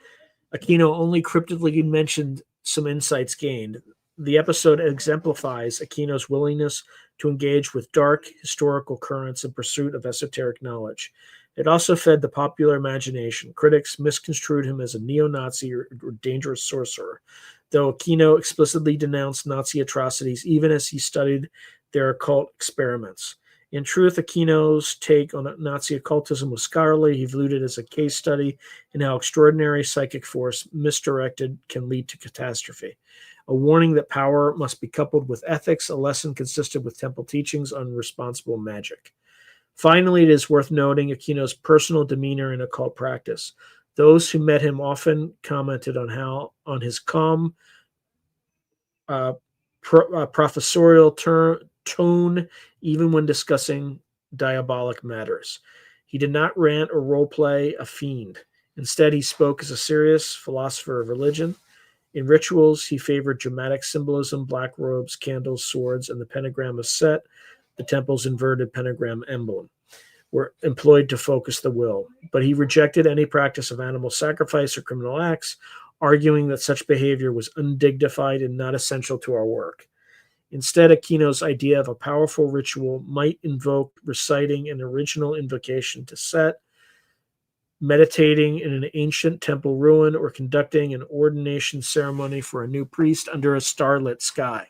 S1: Aquino only cryptically mentioned some insights gained. The episode exemplifies Aquino's willingness to engage with dark historical currents in pursuit of esoteric knowledge. It also fed the popular imagination. Critics misconstrued him as a neo-Nazi or dangerous sorcerer, though Aquino explicitly denounced Nazi atrocities even as he studied their occult experiments. In truth, Aquino's take on Nazi occultism was scholarly. He viewed it as a case study in how extraordinary psychic force misdirected can lead to catastrophe. A warning that power must be coupled with ethics, a lesson consistent with temple teachings on responsible magic. Finally, it is worth noting Aquino's personal demeanor in occult practice. Those who met him often commented on his calm, professorial tone, even when discussing diabolic matters. He did not rant or role-play a fiend. Instead, he spoke as a serious philosopher of religion. In rituals, he favored dramatic symbolism, black robes, candles, swords, and the pentagram of Set, the temple's inverted pentagram emblem, were employed to focus the will. But he rejected any practice of animal sacrifice or criminal acts, arguing that such behavior was undignified and not essential to our work. Instead, Aquino's idea of a powerful ritual might invoke reciting an original invocation to Set, meditating in an ancient temple ruin, or conducting an ordination ceremony for a new priest under a starlit sky.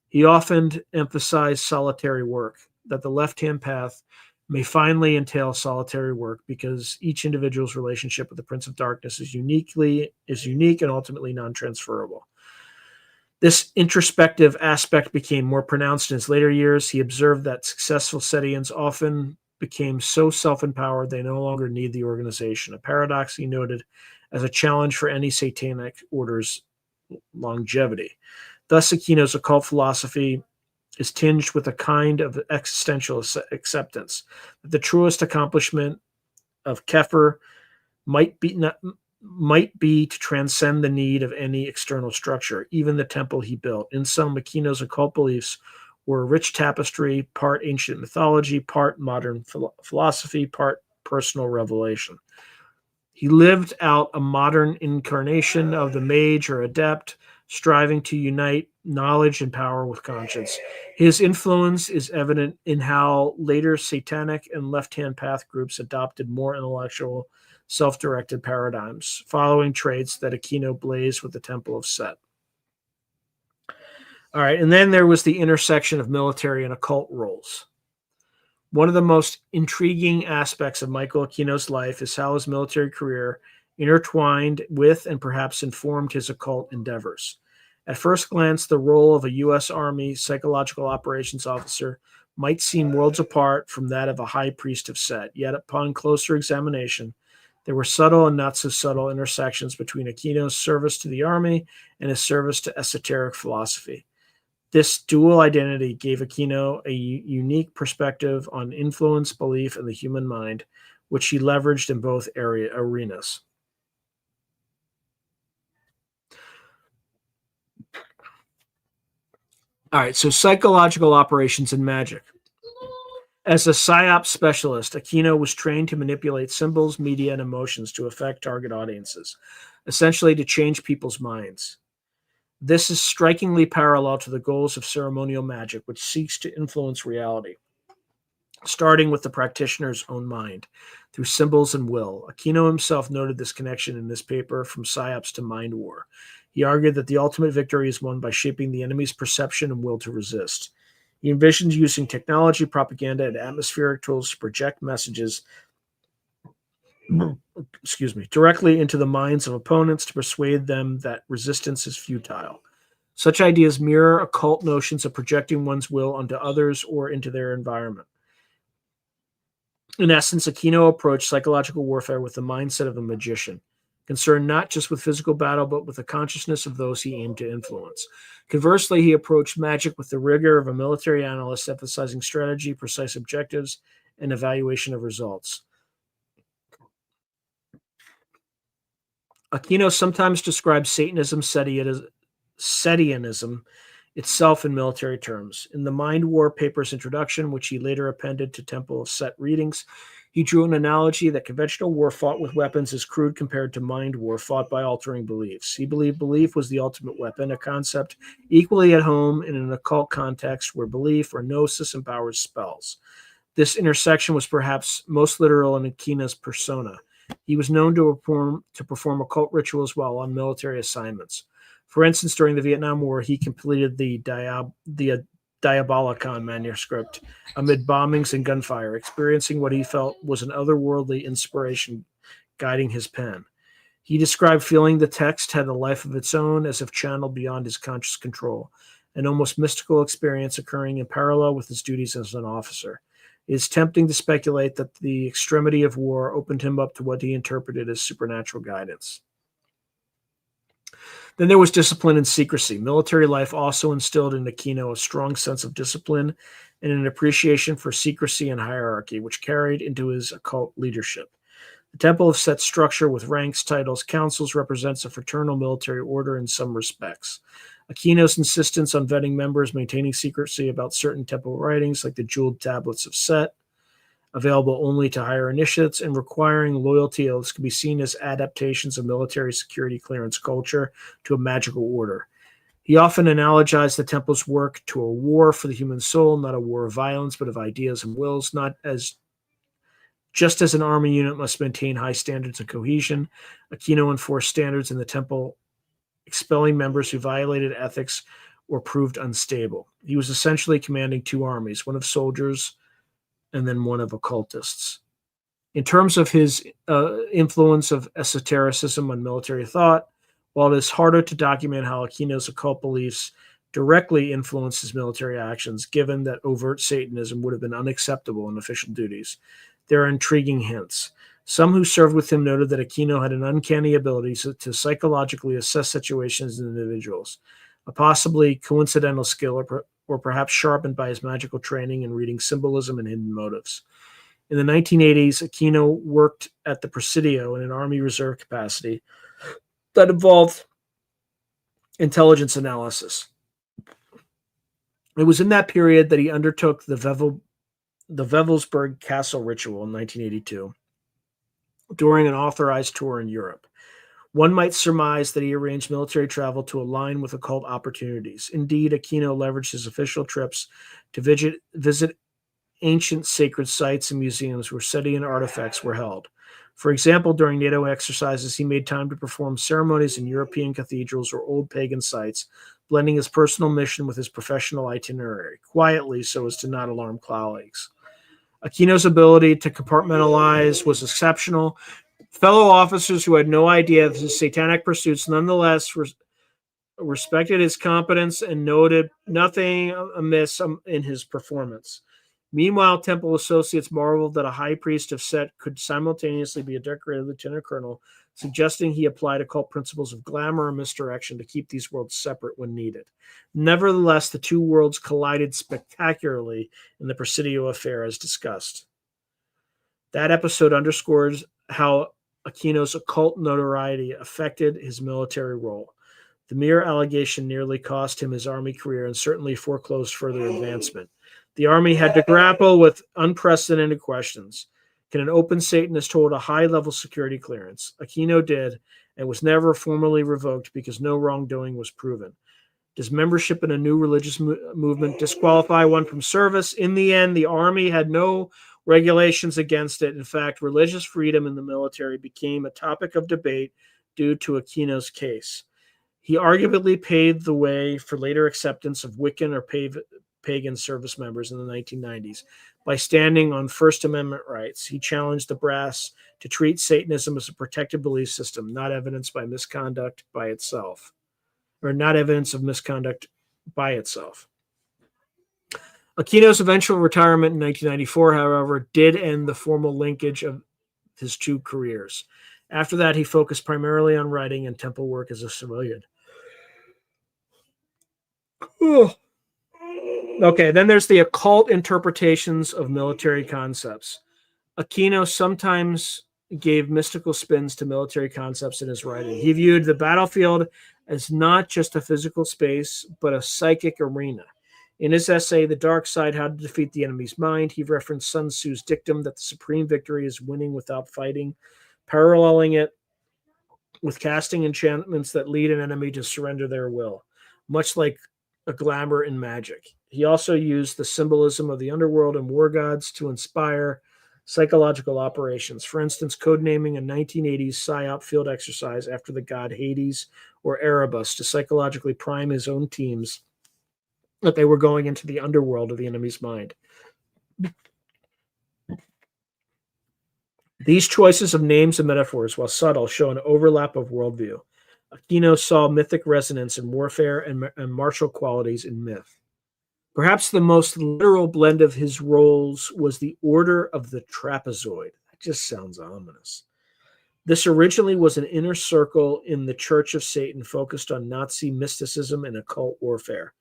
S1: He often emphasized solitary work, that the left-hand path may finally entail solitary work because each individual's relationship with the Prince of Darkness is unique and ultimately non-transferable. This introspective aspect became more pronounced in his later years. He observed that successful Setians often became so self-empowered they no longer need the organization, a paradox he noted as a challenge for any satanic order's longevity. Thus, Aquino's occult philosophy is tinged with a kind of existential acceptance that the truest accomplishment of Kepher might be to transcend the need of any external structure, even the temple he built. In sum, Aquino's occult beliefs were a rich tapestry, part ancient mythology, part modern philosophy, part personal revelation. He lived out a modern incarnation of the mage or adept, striving to unite knowledge and power with conscience. His influence is evident in how later satanic and left-hand path groups adopted more intellectual, self-directed paradigms, following traits that Aquino blazed with the Temple of Set. All right, and then there was the intersection of military and occult roles. One of the most intriguing aspects of Michael Aquino's life is how his military career intertwined with and perhaps informed his occult endeavors. At first glance, the role of a U.S. Army psychological operations officer might seem worlds apart from that of a high priest of Set. Yet upon closer examination, there were subtle and not so subtle intersections between Aquino's service to the Army and his service to esoteric philosophy. This dual identity gave Aquino a unique perspective on influence, belief, and the human mind, which he leveraged in both arenas. All right, so psychological operations and magic. As a psyop specialist, Aquino was trained to manipulate symbols, media, and emotions to affect target audiences, essentially to change people's minds. This is strikingly parallel to the goals of ceremonial magic, which seeks to influence reality, starting with the practitioner's own mind through symbols and will. Aquino himself noted this connection in his paper, From Psyops to Mind War. He argued that the ultimate victory is won by shaping the enemy's perception and will to resist. He envisioned using technology, propaganda, and atmospheric tools to project messages directly into the minds of opponents to persuade them that resistance is futile. Such ideas mirror occult notions of projecting one's will onto others or into their environment. In essence, Aquino approached psychological warfare with the mindset of a magician, concerned not just with physical battle, but with the consciousness of those he aimed to influence. Conversely, he approached magic with the rigor of a military analyst, emphasizing strategy, precise objectives, and evaluation of results. Aquino sometimes describes Satanism, Setianism itself in military terms. In the Mind War paper's introduction, which he later appended to Temple of Set readings, he drew an analogy that conventional war fought with weapons is crude compared to mind war fought by altering beliefs. He believed belief was the ultimate weapon, a concept equally at home in an occult context where belief or gnosis empowers spells. This intersection was perhaps most literal in Aquino's persona. He was known to perform occult rituals while on military assignments. For instance, during the Vietnam War, he completed the Diabolicon manuscript amid bombings and gunfire, experiencing what he felt was an otherworldly inspiration guiding his pen. He described feeling the text had a life of its own, as if channeled beyond his conscious control, an almost mystical experience occurring in parallel with his duties as an officer. It is tempting to speculate that the extremity of war opened him up to what he interpreted as supernatural guidance. Then there was discipline and secrecy. Military life also instilled in Aquino a strong sense of discipline and an appreciation for secrecy and hierarchy, which carried into his occult leadership. The Temple of Set structure with ranks, titles, councils represents a fraternal military order in some respects. Aquino's insistence on vetting members, maintaining secrecy about certain temple writings like the jeweled tablets of Set, available only to higher initiates, and requiring loyalty oaths can be seen as adaptations of military security clearance culture to a magical order. He often analogized the temple's work to a war for the human soul, not a war of violence, but of ideas and wills, just as an army unit must maintain high standards of cohesion. Aquino enforced standards in the temple, expelling members who violated ethics or proved unstable. He was essentially commanding two armies, one of soldiers and then one of occultists. In terms of his influence of esotericism on military thought, While it is harder to document how Aquino's occult beliefs directly influenced his military actions, given that overt Satanism would have been unacceptable in official duties, there are intriguing hints. Some who served with him noted that Aquino had an uncanny ability to psychologically assess situations and individuals, a possibly coincidental skill or perhaps sharpened by his magical training in reading symbolism and hidden motives. In the 1980s, Aquino worked at the Presidio in an Army Reserve capacity that involved intelligence analysis. It was in that period that he undertook the Wewelsburg Castle ritual in 1982 during an authorized tour in Europe. One might surmise that he arranged military travel to align with occult opportunities. Indeed, Aquino leveraged his official trips to visit ancient sacred sites and museums where Setian artifacts were held. For example, during NATO exercises, he made time to perform ceremonies in European cathedrals or old pagan sites, blending his personal mission with his professional itinerary, quietly so as to not alarm colleagues. Aquino's ability to compartmentalize was exceptional. Fellow officers who had no idea of his satanic pursuits nonetheless respected his competence and noted nothing amiss in his performance. Meanwhile, Temple associates marveled that a high priest of Set could simultaneously be a decorated lieutenant colonel, suggesting he applied occult principles of glamour and misdirection to keep these worlds separate when needed. Nevertheless, the two worlds collided spectacularly in the Presidio affair, as discussed. That episode underscores how Aquino's occult notoriety affected his military role. The mere allegation nearly cost him his Army career and certainly foreclosed further advancement. The Army had to grapple with unprecedented questions. Can an open Satanist hold a high-level security clearance? Aquino did, and was never formally revoked because no wrongdoing was proven. Does membership in a new religious movement disqualify one from service? In the end, the Army had no regulations against it. In fact, religious freedom in the military became a topic of debate due to Aquino's case. He arguably paved the way for later acceptance of Wiccan or pagan service members in the 1990s. By standing on First Amendment rights, he challenged the brass to treat Satanism as a protected belief system, not evidence by misconduct by itself, or not evidence of misconduct by itself. Aquino's eventual retirement in 1994, however, did end the formal linkage of his two careers. After that, he focused primarily on writing and temple work as a civilian. Okay, then there's the occult interpretations of military concepts. Aquino sometimes gave mystical spins to military concepts in his writing. He viewed the battlefield as not just a physical space, but a psychic arena. In his essay, The Dark Side, How to Defeat the Enemy's Mind, he referenced Sun Tzu's dictum that the supreme victory is winning without fighting, paralleling it with casting enchantments that lead an enemy to surrender their will, much like a glamour in magic. He also used the symbolism of the underworld and war gods to inspire psychological operations. For instance, codenaming a 1980s PSYOP field exercise after the god Hades or Erebus to psychologically prime his own teams that they were going into the underworld of the enemy's mind. These choices of names and metaphors, while subtle, show an overlap of worldview. Aquino saw mythic resonance in warfare and martial qualities in myth. Perhaps the most literal blend of his roles was the Order of the Trapezoid. That just sounds ominous. This originally was an inner circle in the Church of Satan focused on Nazi mysticism and occult warfare.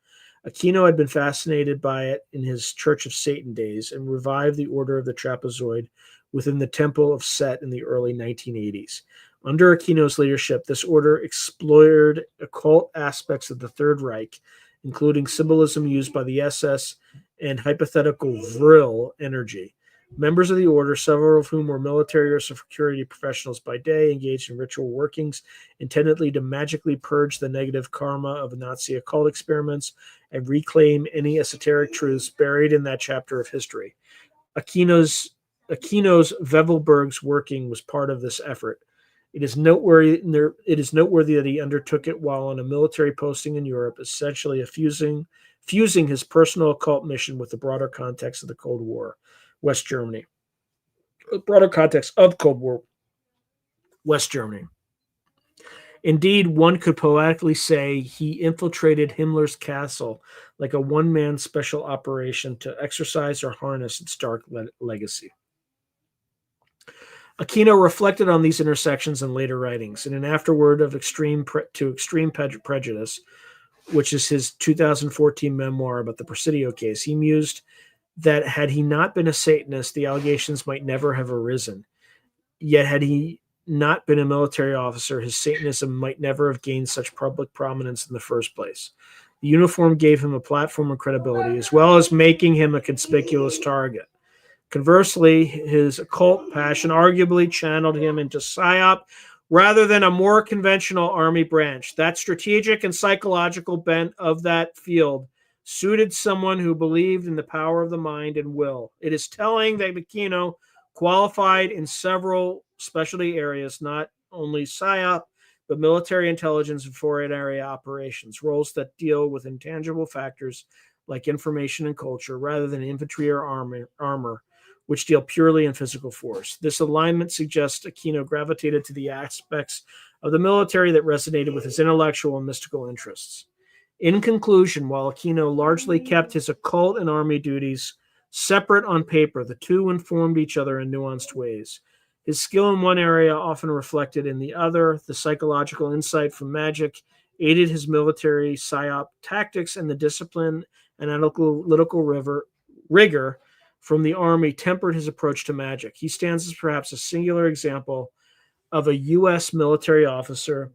S1: Aquino had been fascinated by it in his Church of Satan days and revived the Order of the Trapezoid within the Temple of Set in the early 1980s. Under Aquino's leadership, this order explored occult aspects of the Third Reich, including symbolism used by the SS and hypothetical Vril energy. Members of the order, several of whom were military or security professionals by day, engaged in ritual workings intendedly to magically purge the negative karma of Nazi occult experiments and reclaim any esoteric truths buried in that chapter of history. Aquino's Wewelsburg's working was part of this effort. It is noteworthy that he undertook it while on a military posting in Europe, essentially fusing his personal occult mission with the broader context of the Cold War, West Germany. The broader context of Cold War, West Germany. Indeed, one could poetically say he infiltrated Himmler's castle like a one-man special operation to exercise or harness its dark legacy. Aquino reflected on these intersections in later writings. In an afterword of Extreme Prejudice, which is his 2014 memoir about the Presidio case, he mused that had he not been a Satanist, the allegations might never have arisen. Yet had he not been a military officer, his Satanism might never have gained such public prominence in the first place. The uniform gave him a platform and credibility, as well as making him a conspicuous target. Conversely, his occult passion arguably channeled him into PSYOP rather than a more conventional army branch. That strategic and psychological bent of that field suited someone who believed in the power of the mind and will. It is telling that Aquino qualified in several specialty areas, not only PSYOP, but military intelligence and foreign area operations, roles that deal with intangible factors like information and culture rather than infantry or armor, which deal purely in physical force. This alignment suggests Aquino gravitated to the aspects of the military that resonated with his intellectual and mystical interests. In conclusion, while Aquino largely kept his occult and army duties separate on paper, the two informed each other in nuanced ways. His skill in one area often reflected in the other. The psychological insight from magic aided his military PSYOP tactics, and the discipline and analytical rigor from the army tempered his approach to magic. He stands as perhaps a singular example of a U.S. military officer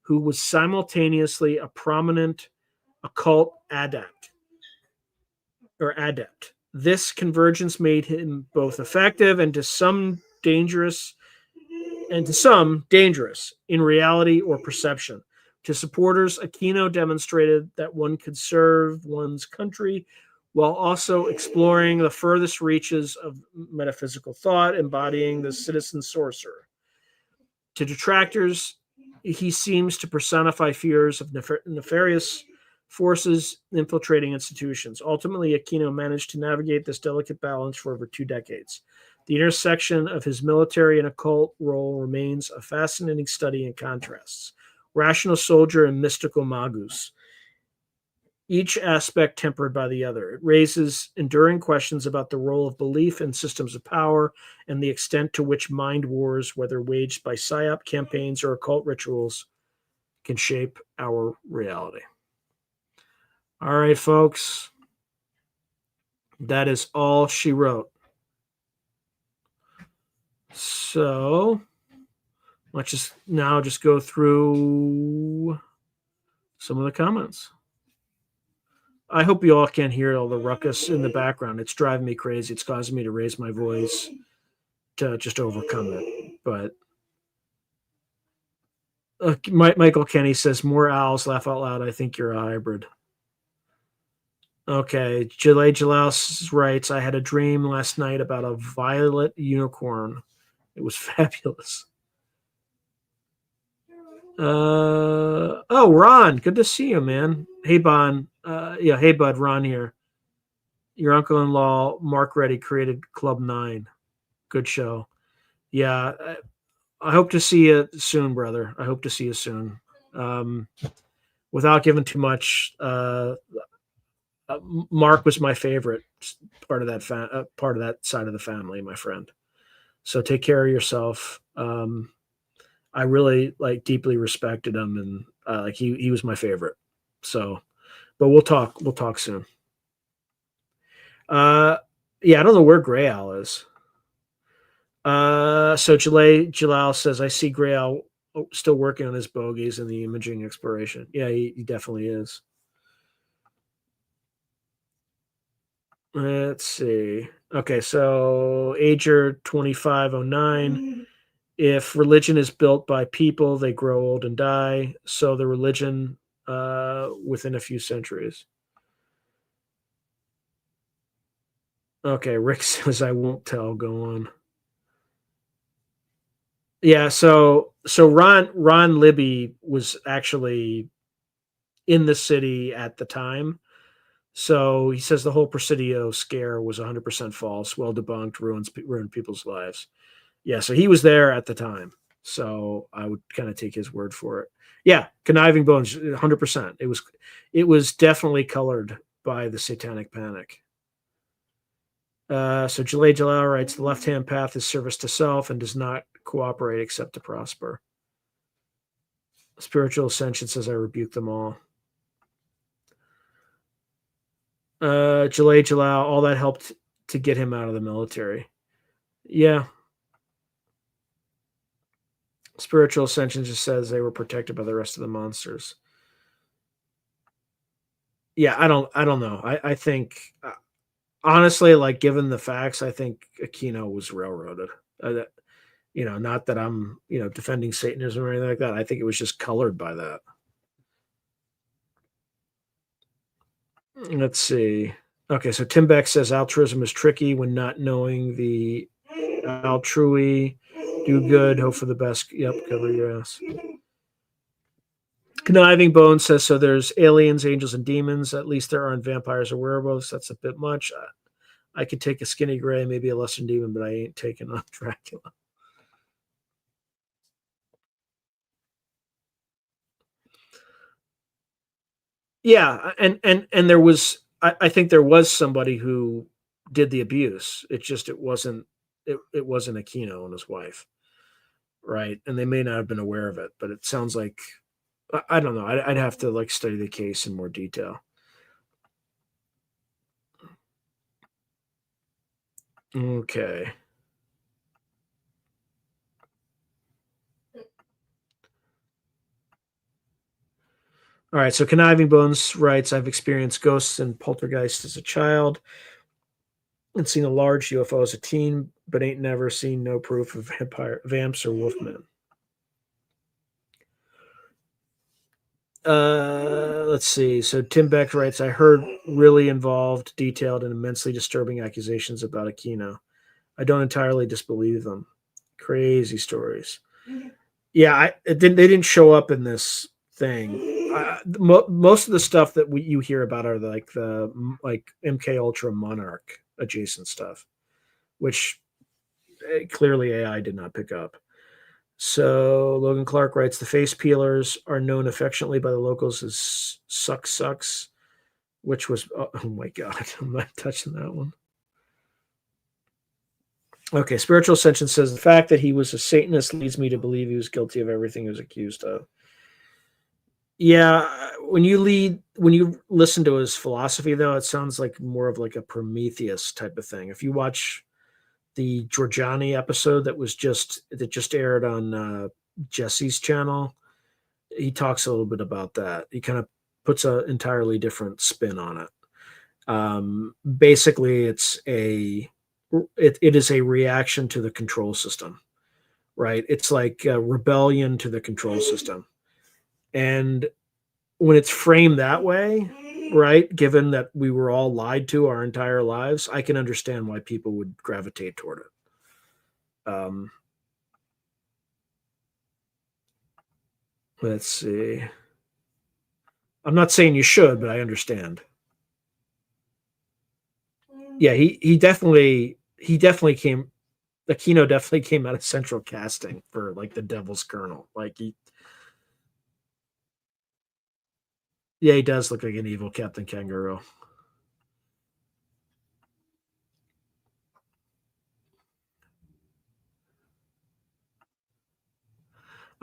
S1: who was simultaneously a prominent occult adept. This convergence made him both effective and to some dangerous in reality or perception. To supporters, Aquino demonstrated that one could serve one's country while also exploring the furthest reaches of metaphysical thought, embodying the citizen sorcerer. To detractors, he seems to personify fears of nefarious forces infiltrating institutions. Ultimately, Aquino managed to navigate this delicate balance for over 2 decades. The intersection of his military and occult role remains a fascinating study in contrasts. Rational soldier and mystical magus, each aspect tempered by the other. It raises enduring questions about the role of belief in systems of power and the extent to which mind wars, whether waged by PSYOP campaigns or occult rituals, can shape our reality. All right, folks. That is all she wrote. So let's just go through some of the comments. I hope you all can't hear all the ruckus in the background. It's driving me crazy. It's causing me to raise my voice to just overcome it. But Michael Kenny says, more owls, laugh out loud. I think you're a hybrid. Okay. Jalal writes, I had a dream last night about a violet unicorn. It was fabulous. Ron, good to see you, man. Hey, Bon. Hey, bud, Ron here. Your uncle-in-law, Mark Reddy, created Club 9. Good show. Yeah, I hope to see you soon, brother. I hope to see you soon. Without giving too much, Mark was my favorite part of that part of that side of the family, my friend. So take care of yourself. I really deeply respected him, and he was my favorite. So, but we'll talk soon. I don't know where Gray Owl is. So Jalal says, I see Gray Owl still working on his bogies and the imaging exploration. Yeah, he definitely is. Let's see. Okay, so Ager 2509. If religion is built by people, they grow old and die. So the religion within a few centuries. Okay, Rick says, I won't tell. Go on. Yeah, so Ron Libby was actually in the city at the time. So he says the whole Presidio scare was 100% false, well debunked, ruined people's lives. Yeah, so he was there at the time. So I would kind of take his word for it. Yeah, Conniving Bones, 100%. It was definitely colored by the Satanic Panic. So Jalay Jalal writes, the left-hand path is service to self and does not cooperate except to prosper. Spiritual Ascension says, I rebuke them all. Jalay Jalal, all that helped to get him out of the military. Yeah. Spiritual Ascension just says they were protected by the rest of the monsters. Yeah, I don't know. I think honestly, like given the facts, I think Aquino was railroaded. Not that I'm defending Satanism or anything like that. I think it was just colored by that. Let's see. Okay, so Tim Beck says altruism is tricky when not knowing the altrui. Do good, hope for the best. Yep, cover your ass. Conniving Bones says, so there's aliens, angels, and demons. At least there aren't vampires or werewolves. That's a bit much. I could take a skinny gray, maybe a lesser demon, but I ain't taking on Dracula. Yeah, and there was, I think there was somebody who did the abuse. It wasn't Aquino and his wife, right? And they may not have been aware of it, but it sounds like I don't know. I'd have to like study the case in more detail. Okay. All right. So Conniving Bones writes, I've experienced ghosts and poltergeists as a child and seen a large UFO as a teen, but ain't never seen no proof of vamps or wolfmen. Let's see. So Tim Beck writes, I heard really involved, detailed, and immensely disturbing accusations about Aquino. I don't entirely disbelieve them. Crazy stories. Yeah, they didn't show up in this thing. Most of the stuff that you hear about are like the MK Ultra Monarch adjacent stuff, which clearly AI did not pick up. So Logan Clark writes, the face peelers are known affectionately by the locals as sucks, which was, oh my God, I'm not touching that one. Okay, Spiritual Ascension says, the fact that he was a Satanist leads me to believe he was guilty of everything he was accused of. Yeah, when you listen to his philosophy, though, it sounds like more of like a Prometheus type of thing. If you watch the Giorgiani episode that just aired on Jesse's channel, he talks a little bit about that. He kind of puts an entirely different spin on it. Basically, it is a reaction to the control system, right? It's like a rebellion to the control system. And when it's framed that way, right, given that we were all lied to our entire lives, I can understand why people would gravitate toward it. Let's see. I'm not saying you should, but I understand. Yeah, he definitely came. Aquino definitely came out of central casting for like the Devil's Colonel. Yeah, he does look like an evil Captain Kangaroo.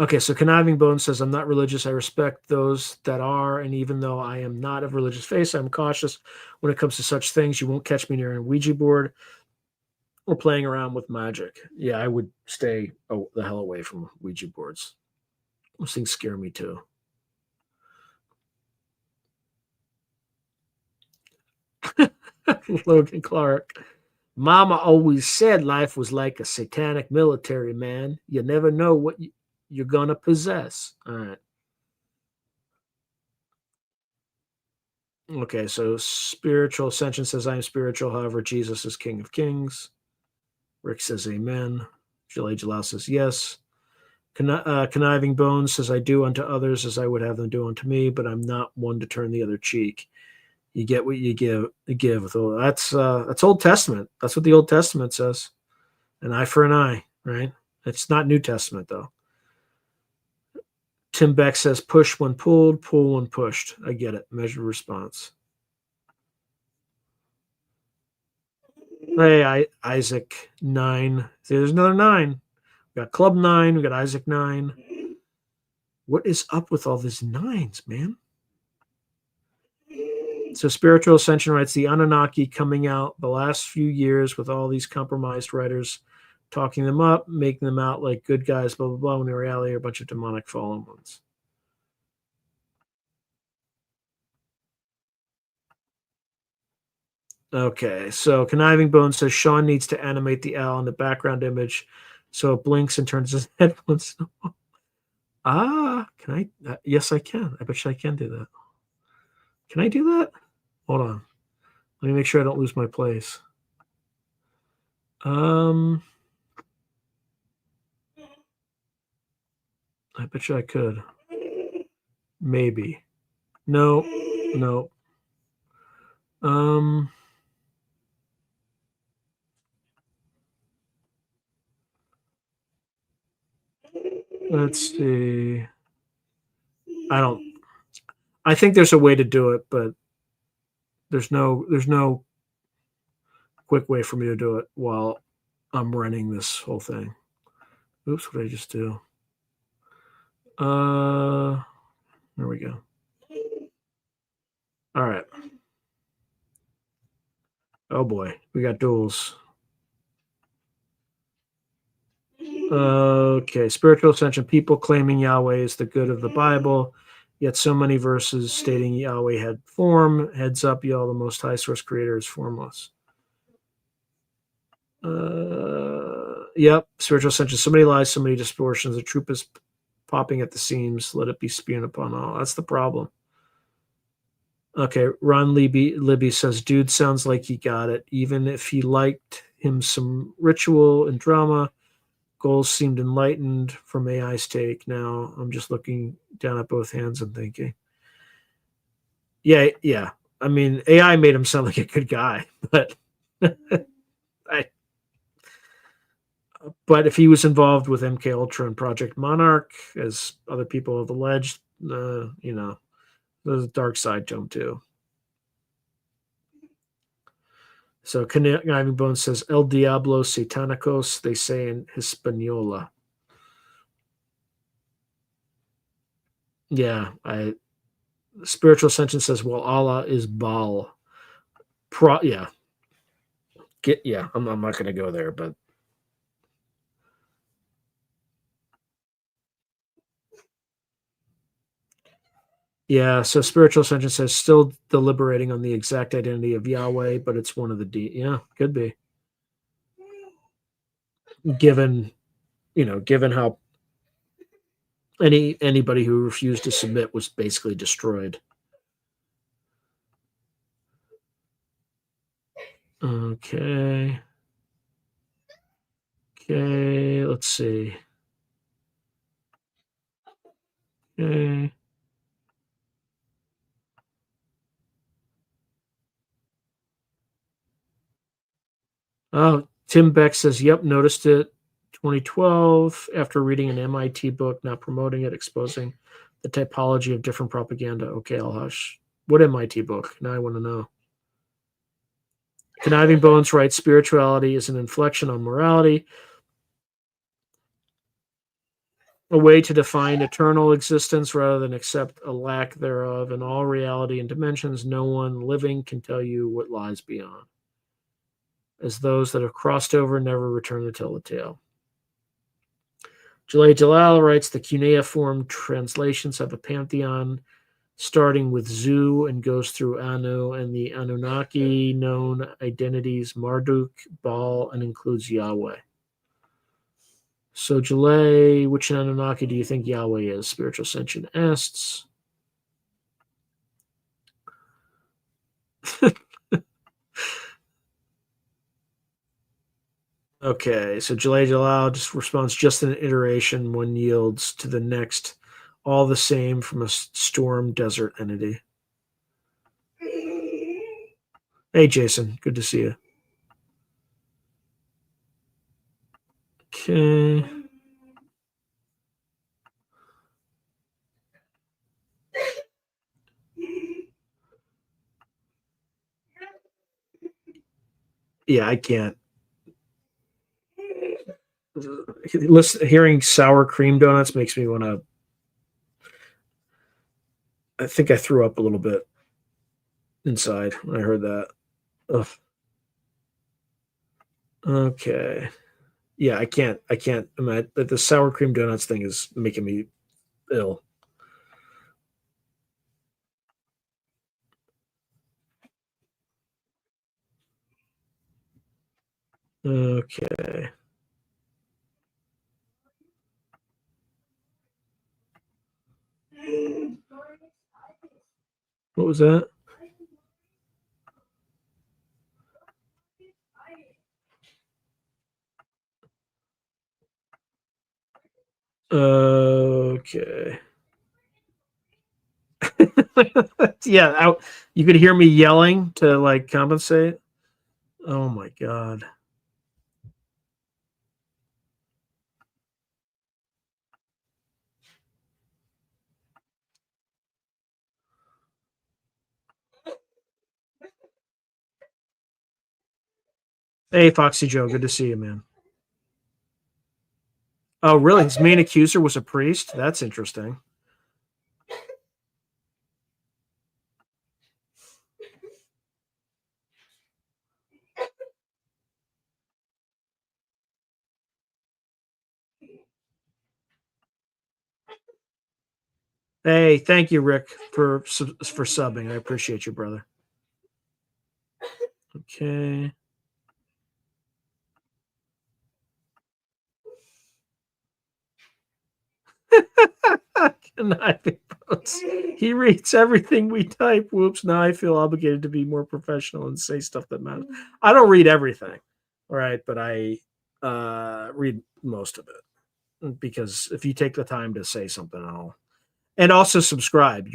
S1: Okay, so Conniving Bones says, I'm not religious. I respect those that are. And even though I am not of religious faith, I'm cautious when it comes to such things. You won't catch me near a Ouija board or playing around with magic. Yeah, I would stay the hell away from Ouija boards. Those things scare me too. Logan Clark. Mama always said life was like a satanic military, man. You never know what you're going to possess. All right. Okay, so Spiritual Ascension says, I am spiritual. However, Jesus is King of Kings. Rick says, amen. Jalay Jalal says, yes. Conniving Bones says, I do unto others as I would have them do unto me, but I'm not one to turn the other cheek. You get what you give. That's Old Testament. That's what the Old Testament says. An eye for an eye, right? It's not New Testament, though. Tim Beck says push when pulled, pull when pushed. I get it. Measured response. Hey, Isaac 9. See, there's another 9. We got Club 9. We got Isaac 9. What is up with all these 9s, man? So Spiritual Ascension writes the Anunnaki coming out the last few years with all these compromised writers talking them up, making them out like good guys, blah, blah, blah, when in reality are a bunch of demonic fallen ones. Okay, so Conniving Bones says Sean needs to animate the owl in the background image so it blinks and turns his head once in a while. Can I? Yes, I can. I bet you I can do that. Can I do that? Hold on. Let me make sure I don't lose my place. I bet you I could. Maybe. No. No. Let's see. I think there's a way to do it, but there's no quick way for me to do it while I'm running this whole thing. Oops, what did I just do? There we go. All right. Oh boy, we got duels. Okay, spiritual ascension. People claiming Yahweh is the good of the Bible, yet so many verses stating Yahweh had form. Heads up, y'all, the Most High Source Creator is formless. Yep, spiritual ascension. So many lies, so many distortions. The truth is popping at the seams. Let it be spewed upon all. That's the problem. Okay, Ron Libby says, dude sounds like he got it. Even if he liked him some ritual and drama, goals seemed enlightened from AI's take. Now I'm just looking down at both hands and thinking. Yeah. I mean, AI made him sound like a good guy, but but if he was involved with MK Ultra and Project Monarch, as other people have alleged, there's a dark side to him too. So Conniving Bones says El Diablo Satanicos, they say in Hispaniola. Yeah, Spiritual Ascension says, well, Allah is Baal. I'm not going to go there, but yeah. So Spiritual Ascension says still deliberating on the exact identity of Yahweh, but it's one of the Yeah, could be. Given how anybody who refused to submit was basically destroyed. Okay. Okay, let's see. Okay. Oh, Tim Beck says, yep, noticed it. 2012, after reading an MIT book, not promoting it, exposing the typology of different propaganda. Okay, I'll hush. What MIT book? Now I want to know. Conniving Bones writes, spirituality is an inflection on morality, a way to define eternal existence rather than accept a lack thereof. In all reality and dimensions, no one living can tell you what lies beyond, as those that have crossed over never return to tell the tale. Jalal Jalal writes, the cuneiform translations have a pantheon starting with Zu and goes through Anu and the Anunnaki known identities Marduk, Baal, and includes Yahweh. So Jalal, which Anunnaki do you think Yahweh is? Spiritual Ascension asks. Okay, so Jalal Jalal just responds, just an iteration, one yields to the next, all the same from a storm desert entity. Hey, Jason, good to see you. Okay. Yeah, I can't. Hearing sour cream donuts makes me want to. I think I threw up a little bit inside when I heard that. Ugh. Okay. Yeah, I can't. I can't imagine that the sour cream donuts thing is making me ill. Okay. What was that? Okay. Yeah, you could hear me yelling to like compensate. Oh my god. Hey, Foxy Joe, good to see you, man. Oh, really? His main accuser was a priest? That's interesting. Hey, thank you, Rick, for subbing. I appreciate you, brother. Okay. Conniving votes. He reads everything we type. Whoops. Now I feel obligated to be more professional and say stuff that matters. I don't read everything, all right, but I read most of it because if you take the time to say something, I'll and also subscribe.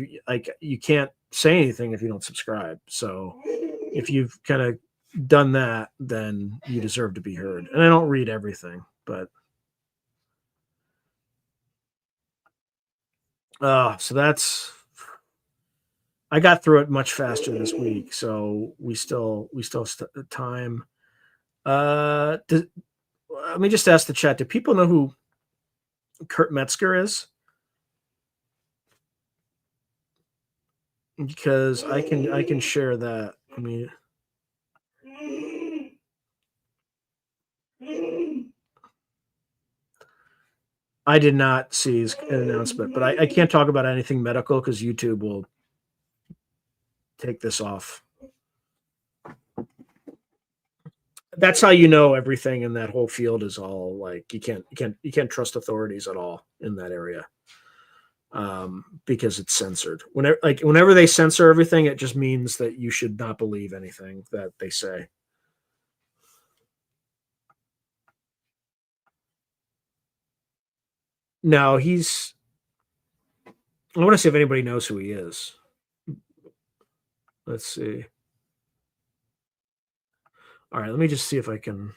S1: You can't say anything if you don't subscribe. So if you've kind of done that, then you deserve to be heard. And I don't read everything, but so that's I got through it much faster this week, so we still have time. Let me just ask the chat: do people know who Kurt Metzger is? Because I can share that. I mean, I did not see his announcement, but I can't talk about anything medical because YouTube will take this off. That's how you know everything in that whole field is all like you can't trust authorities at all in that area because it's censored. Whenever they censor everything, it just means that you should not believe anything that they say. No, he's. I want to see if anybody knows who he is. Let's see. All right, let me just see if I can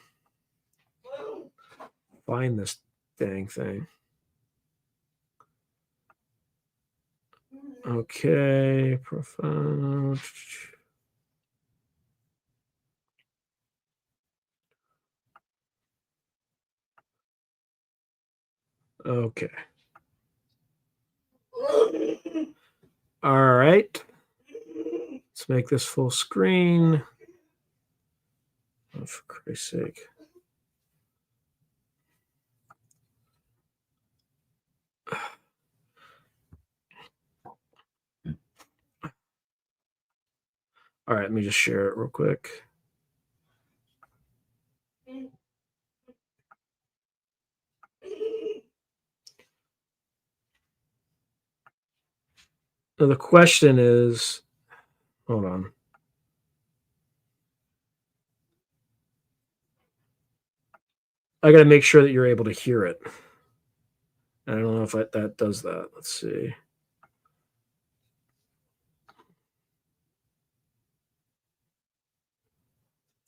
S1: find this dang thing. Okay, profile. Okay. All right. Let's make this full screen. Oh, for Christ's sake. All right, let me just share it real quick. Now the question is, hold on. I got to make sure that you're able to hear it. I don't know if that does that. Let's see.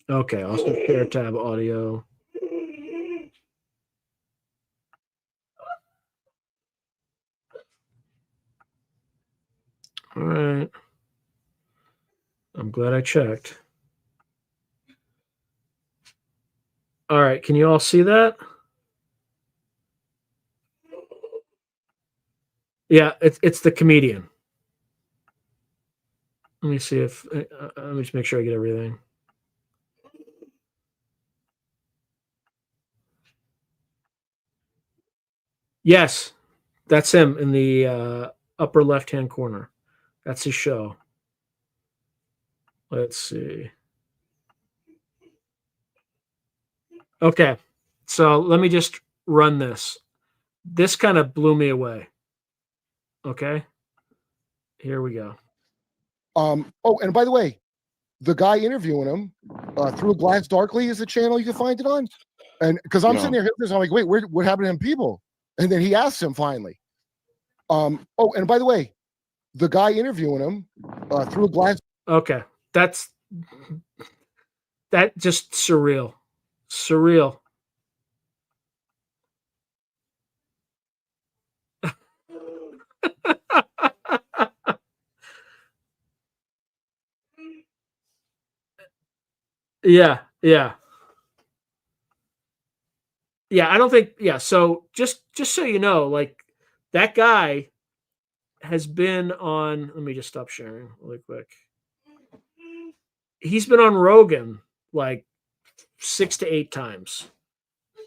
S1: Okay, also share tab audio. All right. I'm glad I checked. All right, can you all see that? Yeah, it's the comedian. Let me see if let me just make sure I get everything. Yes, that's him in the upper left-hand corner. That's his show. Let's see. Okay, so let me just run this. This kind of blew me away. Okay, here we go.
S2: Oh, and by the way, the guy interviewing him, Through a Glass Darkly is the channel you can find it on. And because I'm sitting there, I'm like, wait, what happened to them people? And then he asks him finally. Oh, and by the way, the guy interviewing him, Through a Glass.
S1: Okay, that just surreal. Yeah, yeah. Yeah, I don't think yeah, so just so you know, like that guy has been on let me just stop sharing really quick. He's been on Rogan like 6 to 8 times.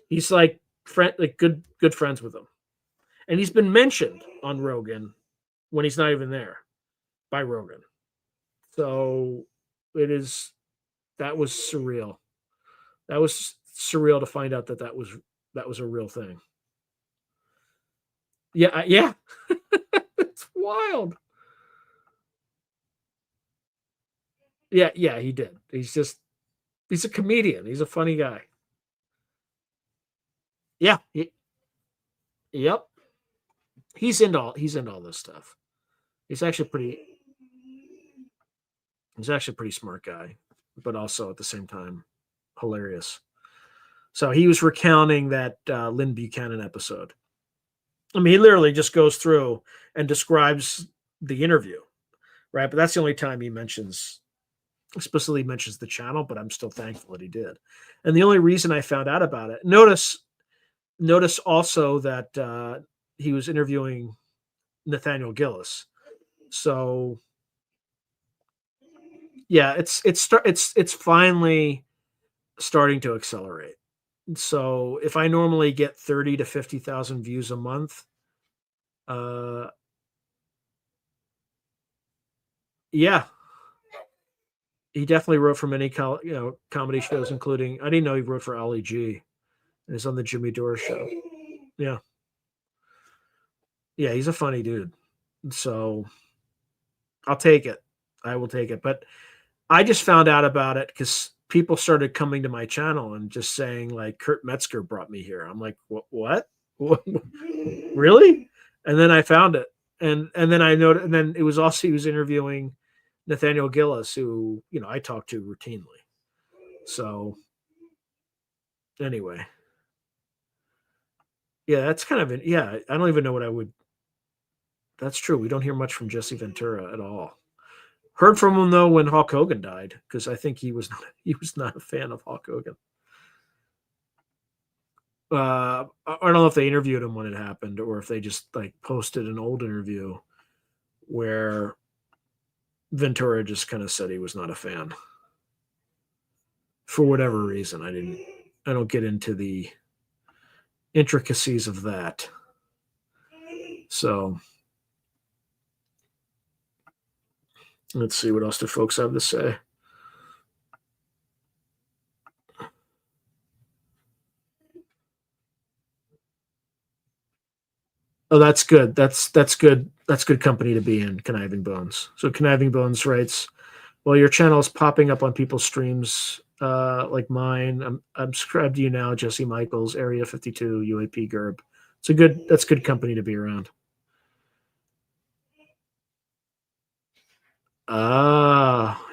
S1: He's like good friends with him. And he's been mentioned on Rogan when he's not even there by Rogan. So that was surreal. That was surreal to find out that was a real thing. Yeah, yeah. It's wild. Yeah, yeah, he did. He's a comedian. He's a funny guy. Yeah. Yep. He's into all this stuff. He's actually a pretty smart guy, but also at the same time hilarious. So he was recounting that Lynn Buchanan episode. I mean, he literally just goes through and describes the interview, right? But that's the only time he explicitly mentions the channel, but I'm still thankful that he did. And the only reason I found out about it, notice also that he was interviewing Nathaniel Gillis. So yeah, it's finally starting to accelerate. So if I normally get 30 to 50,000 views a month, uh, yeah, he definitely wrote for many comedy shows, including I didn't know he wrote for Ali G. And he's on the Jimmy Dore show. Yeah, yeah, he's a funny dude. So I'll take it. I will take it. But I just found out about it because people started coming to my channel and just saying like Kurt Metzger brought me here. I'm like, what? Really? And then I found it, and then I noted, and then it was also he was interviewing Nathaniel Gillis, who I talk to routinely. So anyway, yeah, that's kind of yeah. I don't even know what I would. That's true. We don't hear much from Jesse Ventura at all. Heard from him though when Hulk Hogan died because I think he was not a fan of Hulk Hogan. I don't know if they interviewed him when it happened or if they just like posted an old interview where Ventura just kind of said he was not a fan for whatever reason. I don't get into the intricacies of that. So let's see what else do folks have to say. Oh, that's good. That's good. That's good company to be in, Conniving Bones. So Conniving Bones writes, well, your channel is popping up on people's streams like mine. I'm subscribed to you now, Jesse Michaels, Area 52, UAP Gerb. That's good company to be around.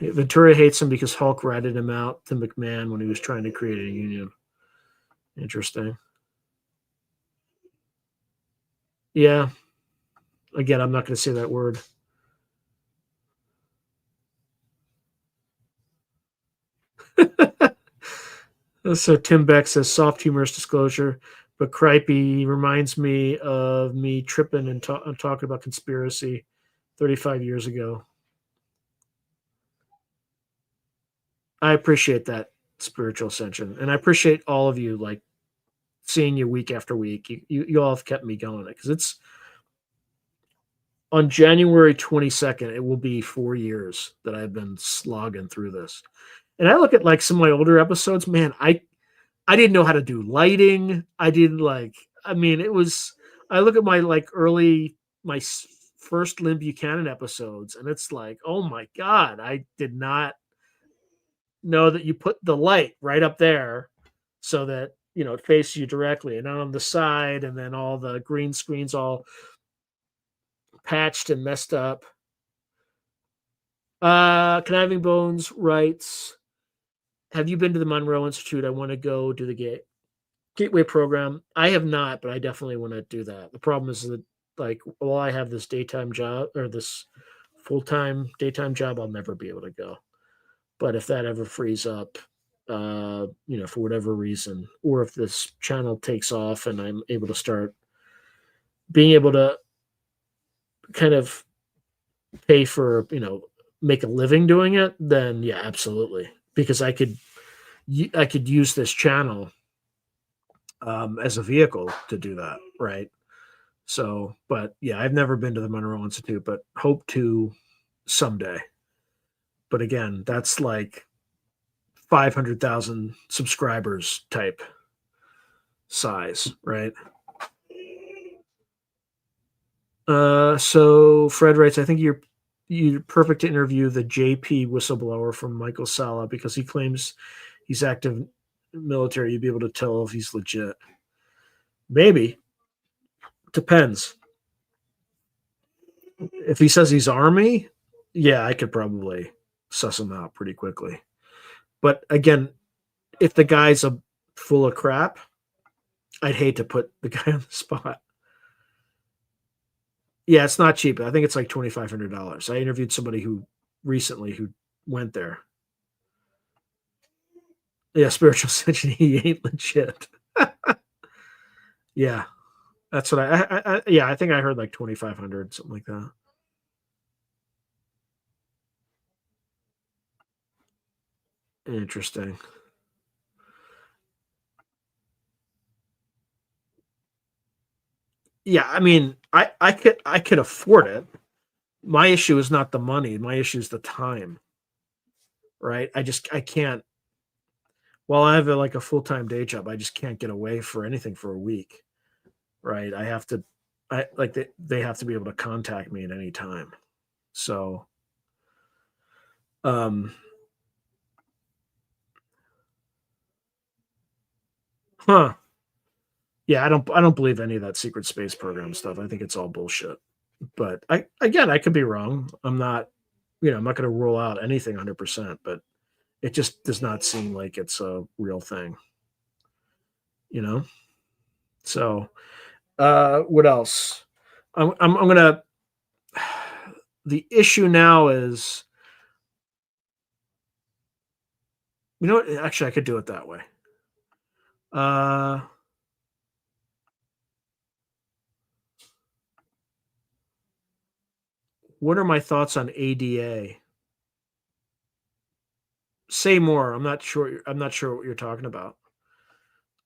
S1: Ventura hates him because Hulk ratted him out to McMahon when he was trying to create a union. Interesting. Yeah. Again, I'm not going to say that word. So Tim Beck says soft humorous disclosure, but Cripey reminds me of me tripping and talking about conspiracy 35 years ago. I appreciate that, Spiritual Ascension, and I appreciate all of you, like seeing you week after week. You all have kept me going because it's on January 22nd. It will be 4 years that I've been slogging through this, and I look at like some of my older episodes. Man, I didn't know how to do lighting. I didn't like. I mean, it was. I look at my like early my first Lynn Buchanan episodes, and it's like, oh my god, I did not know that you put the light right up there so that it faces you directly and not on the side, and then all the green screens all patched and messed up. Conniving Bones writes, have you been to the Monroe Institute? I want to go do the gateway program. I have not, but I definitely want to do that. The problem is that like while I have this daytime job or this full-time daytime job, I'll never be able to go. But if that ever frees up, for whatever reason, or if this channel takes off and I'm able to start being able to kind of pay for, make a living doing it, then yeah, absolutely. Because I could use this channel as a vehicle to do that, right? So, but yeah, I've never been to the Monroe Institute, but hope to someday. But again, that's like 500,000 subscribers type size, right? So Fred writes, I think you're perfect to interview the JP whistleblower from Michael Sala because he claims he's active military. You'd be able to tell if he's legit. Maybe. Depends. If he says he's Army, yeah, I could probably suss him out pretty quickly. But again, if the guy's full of crap, I'd hate to put the guy on the spot. Yeah, it's not cheap. I think it's like $2,500. I interviewed somebody who went there. Yeah, Spiritual Ascension, he ain't legit. Yeah, that's what I think I heard like 2,500, something like that. Interesting. Yeah, I mean, I could afford it. My issue is not the money. My issue is the time. Right? I can't. While I have like a full-time day job, I just can't get away for anything for a week. Right? I have to. I like they have to be able to contact me at any time. So, huh. Yeah, I don't believe any of that secret space program stuff. I think it's all bullshit. But I could be wrong. I'm not going to rule out anything 100%, but it just does not seem like it's a real thing. So what else? I'm going to the issue now is actually I could do it that way. What are my thoughts on ADA? Say more. I'm not sure what you're talking about.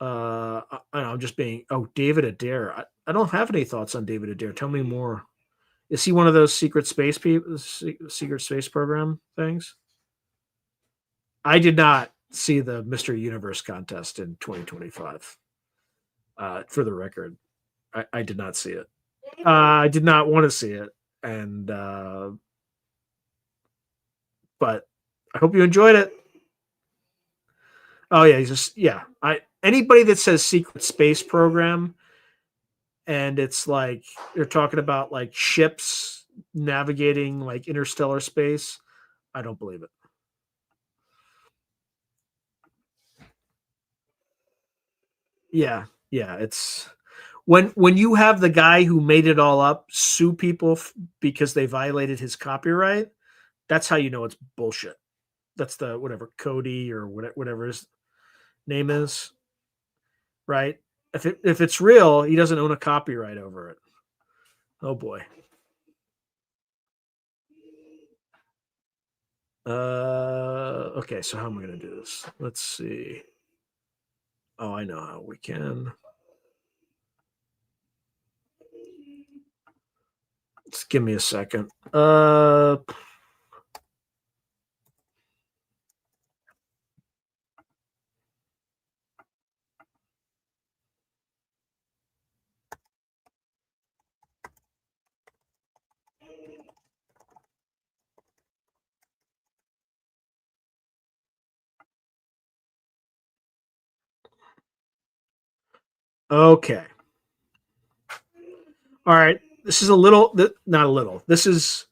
S1: I'm just being. Oh, David Adair. I don't have any thoughts on David Adair. Tell me more. Is he one of those secret space people, secret space program things? I did not see the Mr. Universe contest in 2025. For the record, I did not see it. I did not want to see it, and but I hope you enjoyed it. Oh yeah, anybody that says secret space program and it's like you're talking about like ships navigating like interstellar space, I don't believe it. Yeah, it's when you have the guy who made it all up sue people because they violated his copyright, that's how you know it's bullshit. That's the whatever Cody or whatever is. name is, right? If it's real, he doesn't own a copyright over it. Oh boy. Okay, so how am I going to do this? Let's see. Oh, I know how we can. Just give me a second. Okay. All right. This is a little, not a little. This is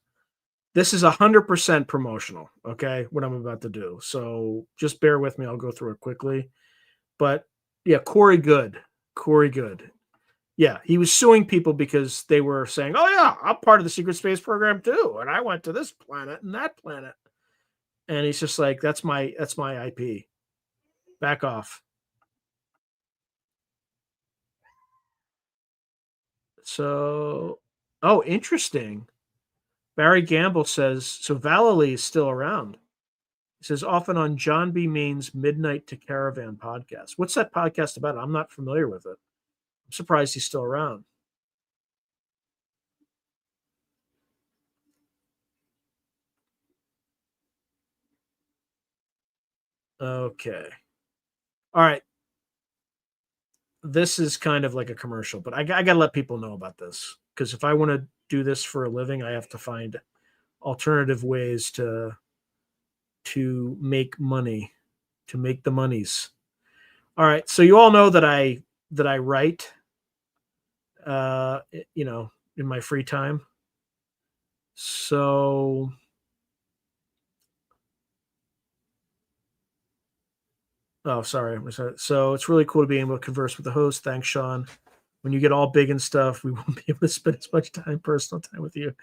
S1: 100% promotional. Okay, what I'm about to do. So just bear with me. I'll go through it quickly. But yeah, Corey Good. Yeah, he was suing people because they were saying, "Oh yeah, I'm part of the secret space program too, and I went to this planet and that planet." And he's just like, "That's my IP. Back off." So, oh, interesting. Barry Gamble says so. Vallely is still around. He says often on John B. Main's Midnight to Caravan podcast. What's that podcast about? I'm not familiar with it. I'm surprised he's still around. Okay. All right. This is kind of like a commercial, but I got to let people know about this because if I want to do this for a living, I have to find alternative ways to make money, to make the monies. All right. So you all know that I write, in my free time. So oh, sorry. So it's really cool to be able to converse with the host. Thanks, Sean. When you get all big and stuff, we won't be able to spend as much personal time with you.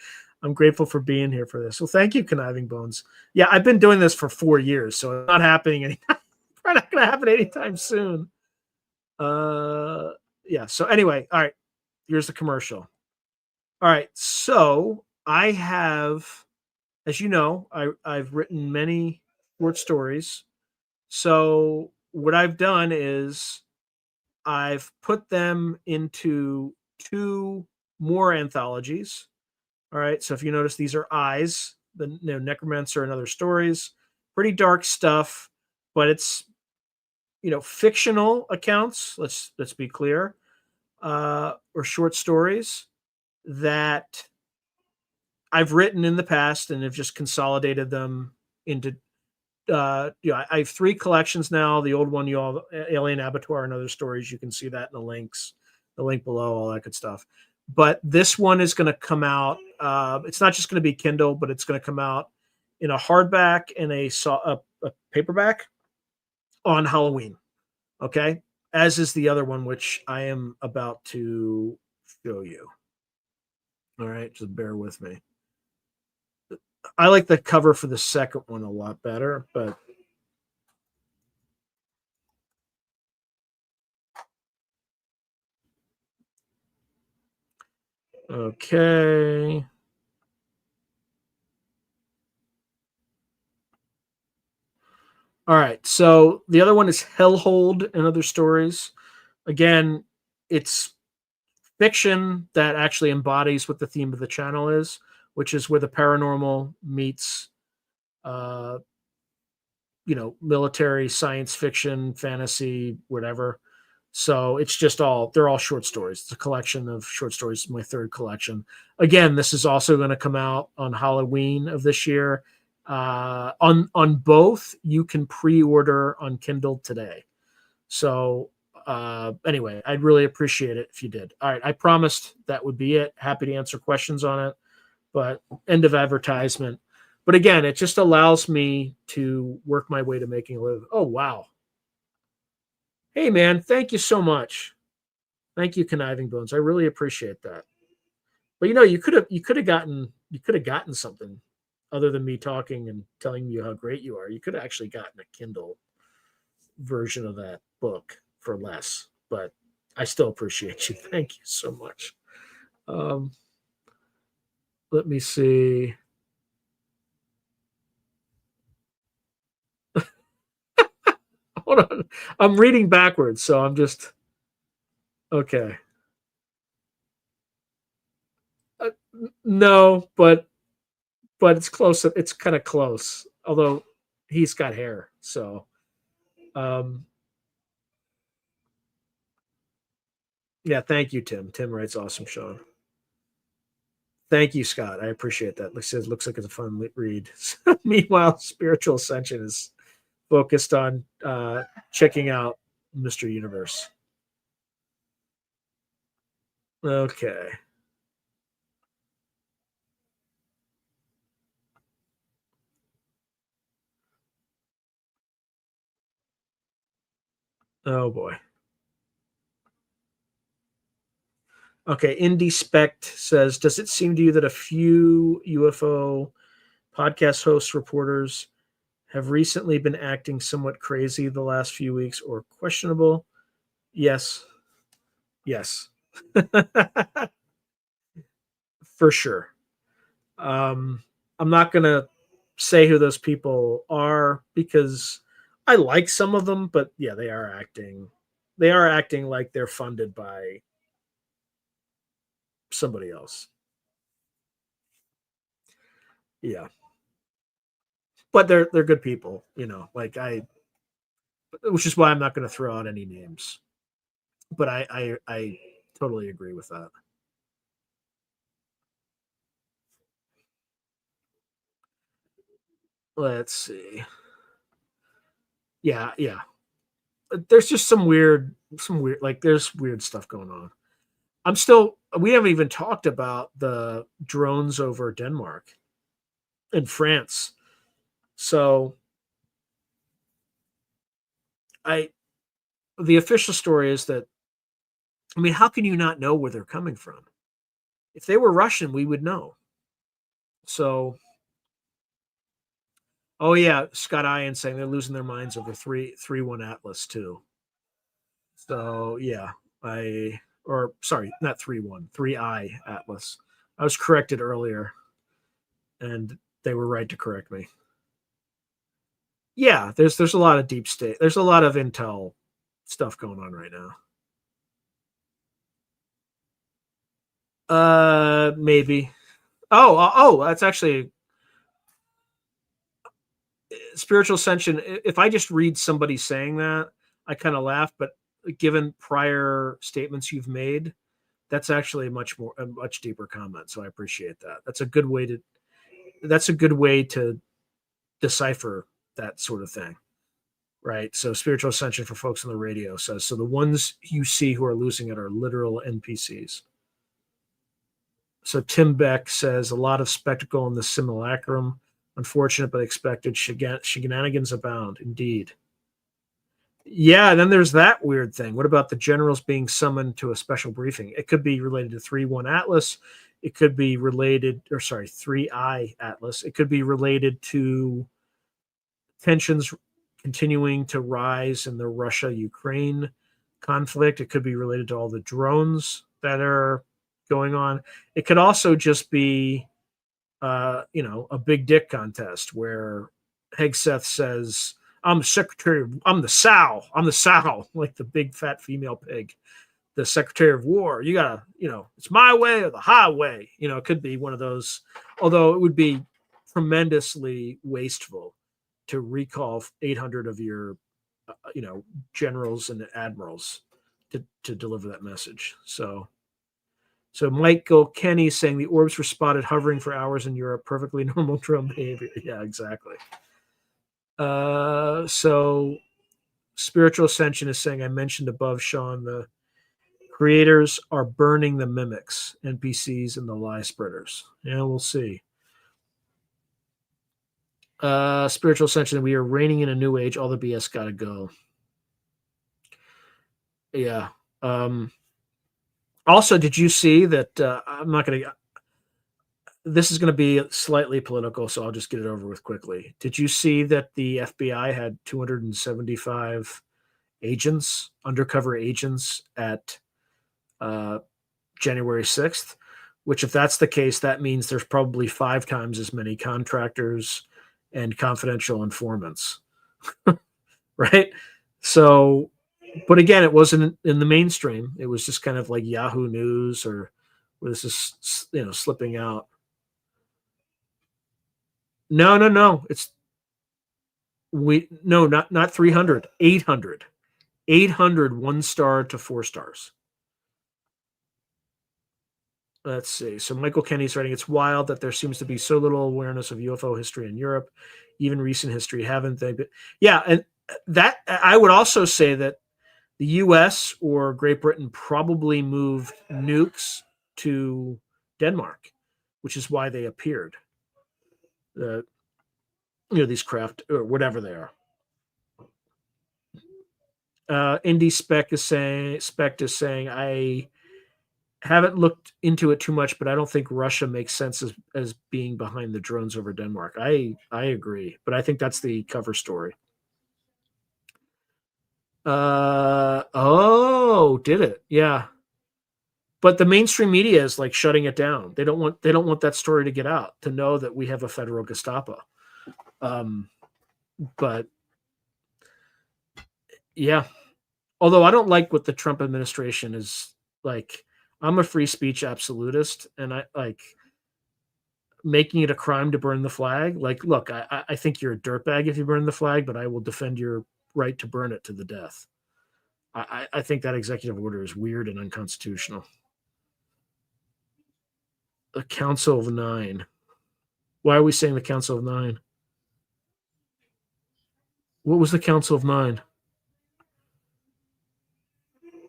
S1: I'm grateful for being here for this. Well, thank you, Conniving Bones. Yeah, I've been doing this for 4 years, so it's not happening anytime. Probably not going to happen anytime soon. Yeah. So anyway, all right. Here's the commercial. All right. So I have, as you know, I've written many short stories. So what I've done is I've put them into 2 more anthologies. All right. So if you notice, these are Eyes, the Necromancer and Other Stories. Pretty dark stuff, but it's fictional accounts. Let's be clear, or short stories that I've written in the past and have just consolidated them into. I have 3 collections now. The old one, Alien Abattoir and Other Stories. You can see that in the link below, all that good stuff. But this one is going to come out. It's not just going to be Kindle, but it's going to come out in a hardback and a paperback on Halloween. Okay, as is the other one, which I am about to show you. All right, just bear with me. I like the cover for the second one a lot better, but okay. All right. So the other one is Hellhold and Other Stories. Again, it's fiction that actually embodies what the theme of the channel is, which is where the paranormal meets, uh, military, science fiction, fantasy, whatever. So it's just they're all short stories. It's a collection of short stories, my 3rd collection. Again, this is also going to come out on Halloween of this year. On both, you can pre-order on Kindle today. So anyway, I'd really appreciate it if you did. All right, I promised that would be it. Happy to answer questions on it, but end of advertisement. But again, it just allows me to work my way to making a living. Oh, wow. Hey, man, thank you so much. Thank you, Conniving Bones. I really appreciate that. But you could have gotten something other than me talking and telling you how great you are. You could have actually gotten a Kindle. version of that book for less, but I still appreciate you. Thank you so much. Um, let me see. Hold on. I'm reading backwards, so I'm just okay. No, but it's close. It's kind of close. Although he's got hair, so um, yeah. Thank you, Tim. Tim writes awesome, Sean. Thank you, Scott. I appreciate that. Looks like it's a fun read. Meanwhile, Spiritual Ascension is focused on checking out Mr. Universe. Okay. Oh boy. Okay. Indie Spect says, does it seem to you that a few UFO podcast hosts, reporters have recently been acting somewhat crazy the last few weeks or questionable? Yes. Yes. For sure. I'm not going to say who those people are because I like some of them, but yeah, they are acting. They are acting like they're funded by somebody else. Yeah, but they're good people, which is why I'm not going to throw out any names. But I totally agree with that. Let's see. Yeah, yeah. There's just there's weird stuff going on. We haven't even talked about the drones over Denmark and France. So the official story is that, I mean, how can you not know where they're coming from? If they were Russian, we would know. So, oh yeah, Scott Ian saying they're losing their minds over 3-1 Atlas too. So yeah, sorry, not 3-1, 3I Atlas. I was corrected earlier, and they were right to correct me. Yeah, there's a lot of deep state. There's a lot of intel stuff going on right now. Maybe. Oh, that's actually Spiritual Ascension. If I just read somebody saying that, I kind of laugh. But given prior statements you've made, that's actually a much deeper comment. So I appreciate that. That's a good way to decipher that sort of thing, right? So Spiritual Ascension for folks on the radio says, so the ones you see who are losing it are literal NPCs. So Tim Beck says a lot of spectacle in the simulacrum. Unfortunate but expected. Shenanigans abound. Indeed. Yeah, and then there's that weird thing. What about the generals being summoned to a special briefing? It could be related to 3-1 Atlas. It could be related, 3I Atlas. It could be related to tensions continuing to rise in the Russia-Ukraine conflict. It could be related to all the drones that are going on. It could also just be, a big dick contest where Hegseth says, I'm the sow, like the big fat female pig, the Secretary of War. You gotta, it's my way or the highway. It could be one of those, although it would be tremendously wasteful to recall 800 of your, generals and admirals to deliver that message. So Michael Kenny saying the orbs were spotted hovering for hours in Europe. Perfectly normal drone behavior. Yeah, exactly. So Spiritual Ascension is saying, I mentioned above, Sean, the creators are burning the mimics, NPCs, and the lie spreaders. Yeah, we'll see. Spiritual Ascension, we are reigning in a new age. All the BS gotta go. Yeah. Also, did you see that? I'm not going to. This is going to be slightly political, so I'll just get it over with quickly. Did you see that the FBI had 275 agents, undercover agents at January 6th, which if that's the case, that means there's probably 5 times as many contractors and confidential informants, right? So, but again, it wasn't in the mainstream. It was just kind of like Yahoo News or this is, slipping out. No. Not 300, 800. 800 1-star to 4 stars. Let's see. So Michael Kenny's writing, it's wild that there seems to be so little awareness of UFO history in Europe, even recent history, haven't they? But yeah, and that I would also say that the US or Great Britain probably moved nukes to Denmark, which is why they appeared. These craft or whatever they are. Indie Spec is saying, I haven't looked into it too much, but I don't think Russia makes sense as being behind the drones over Denmark. I agree, but I think that's the cover story. Did it? Yeah. But the mainstream media is like shutting it down. They don't want that story to get out, to know that we have a federal Gestapo. But yeah, although I don't like what the Trump administration is like. I'm a free speech absolutist, and I like making it a crime to burn the flag. Like, look, I think you're a dirtbag if you burn the flag, but I will defend your right to burn it to the death. I think that executive order is weird and unconstitutional. The Council of Nine. Why are we saying the Council of Nine? What was the Council of Nine?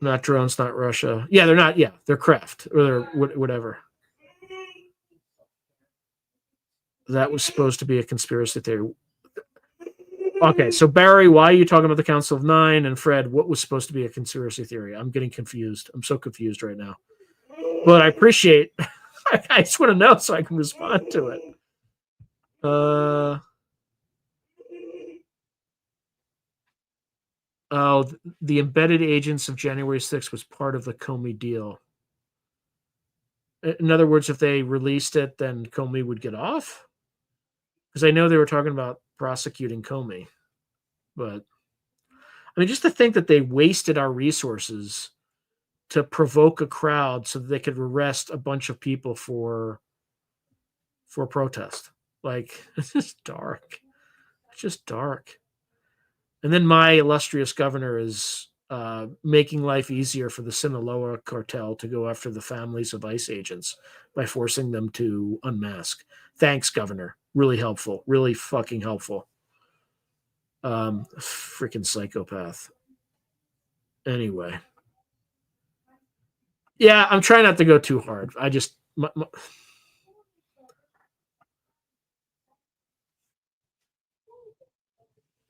S1: Not drones, not Russia. Yeah, they're not. Yeah, they're craft or they're whatever. That was supposed to be a conspiracy theory. Okay, so Barry, why are you talking about the Council of Nine? And Fred, what was supposed to be a conspiracy theory? I'm getting confused. I'm so confused right now. But I appreciate. I just want to know so I can respond to it. The embedded agents of January 6th was part of the Comey deal. In other words, if they released it, then Comey would get off? Because I know they were talking about prosecuting Comey. But, I mean, just to think that they wasted our resources to provoke a crowd so that they could arrest a bunch of people for protest. Like, it's just dark. It's just dark. And then my illustrious governor is making life easier for the Sinaloa cartel to go after the families of ICE agents by forcing them to unmask. Thanks, Governor. Really helpful. Really fucking helpful. Freaking psychopath. Anyway. Yeah, I'm trying not to go too hard. I just...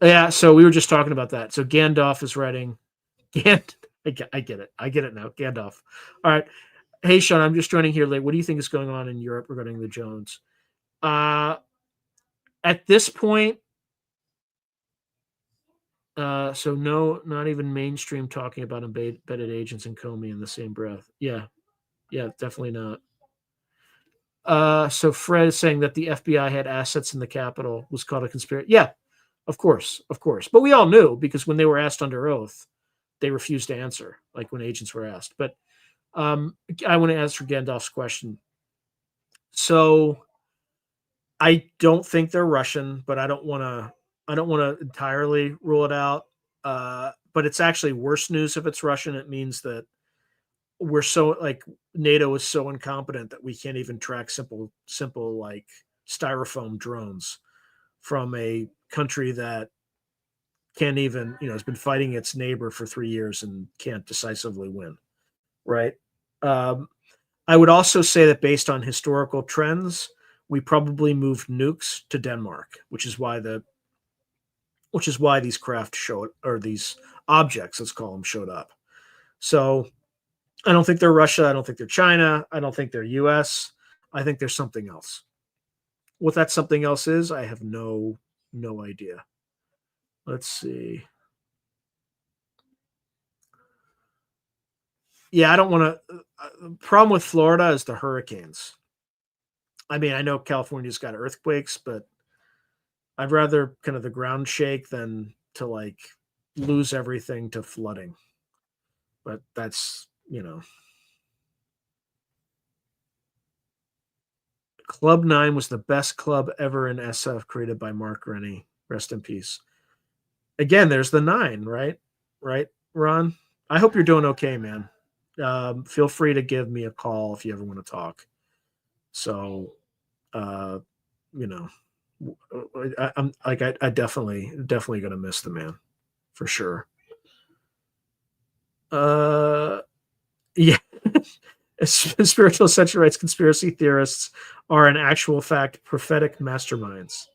S1: Yeah, so we were just talking about that. So Gandalf is writing... I get it. I get it now. Gandalf. All right. Hey, Sean, I'm just joining here late. What do you think is going on in Europe regarding the Jones? At this point, so no, not even mainstream talking about embedded agents and Comey in the same breath. Yeah, definitely not. So Fred is saying that the FBI had assets in the Capitol was called a conspiracy. Yeah, of course. But we all knew because when they were asked under oath, they refused to answer, like when agents were asked. But I want to answer Gandalf's question. So I don't think they're Russian, but I don't want to entirely rule it out. But it's actually worse news if it's Russian. It means that we're so like NATO is so incompetent that we can't even track simple like styrofoam drones from a country that can't even, has been fighting its neighbor for 3 years and can't decisively win. Right. I would also say that based on historical trends, we probably moved nukes to Denmark, which is why these craft showed, or these objects, let's call them, showed up. So I don't think they're Russia. I don't think they're China. I don't think they're US. I think there's something else. What that something else is, I have no idea. Let's see. Yeah, I don't want to. The problem with Florida is the hurricanes. I mean, I know California's got earthquakes, but I'd rather kind of the ground shake than to like lose everything to flooding. But that's, Club 9 was the best club ever in SF created by Mark Rennie. Rest in peace. Again, there's the 9, right? Right, Ron? I hope you're doing okay, man. Feel free to give me a call if you ever want to talk. So, uh, you know, I definitely gonna miss the man for sure. Yeah. Spiritual sexual rights conspiracy theorists are in actual fact prophetic masterminds.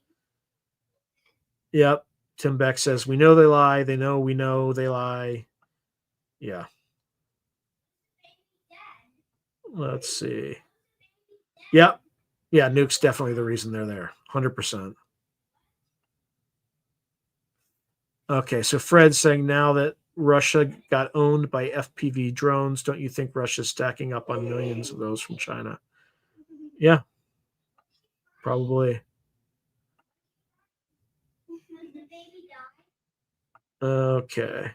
S1: Yep. Tim Beck says, we know they lie. They know we know they lie. Yeah. Let's see. Yep. Yeah, nuke's definitely the reason they're there. 100%. Okay, so Fred's saying now that Russia got owned by FPV drones, don't you think Russia's stacking up on millions of those from China? Yeah, probably. Okay.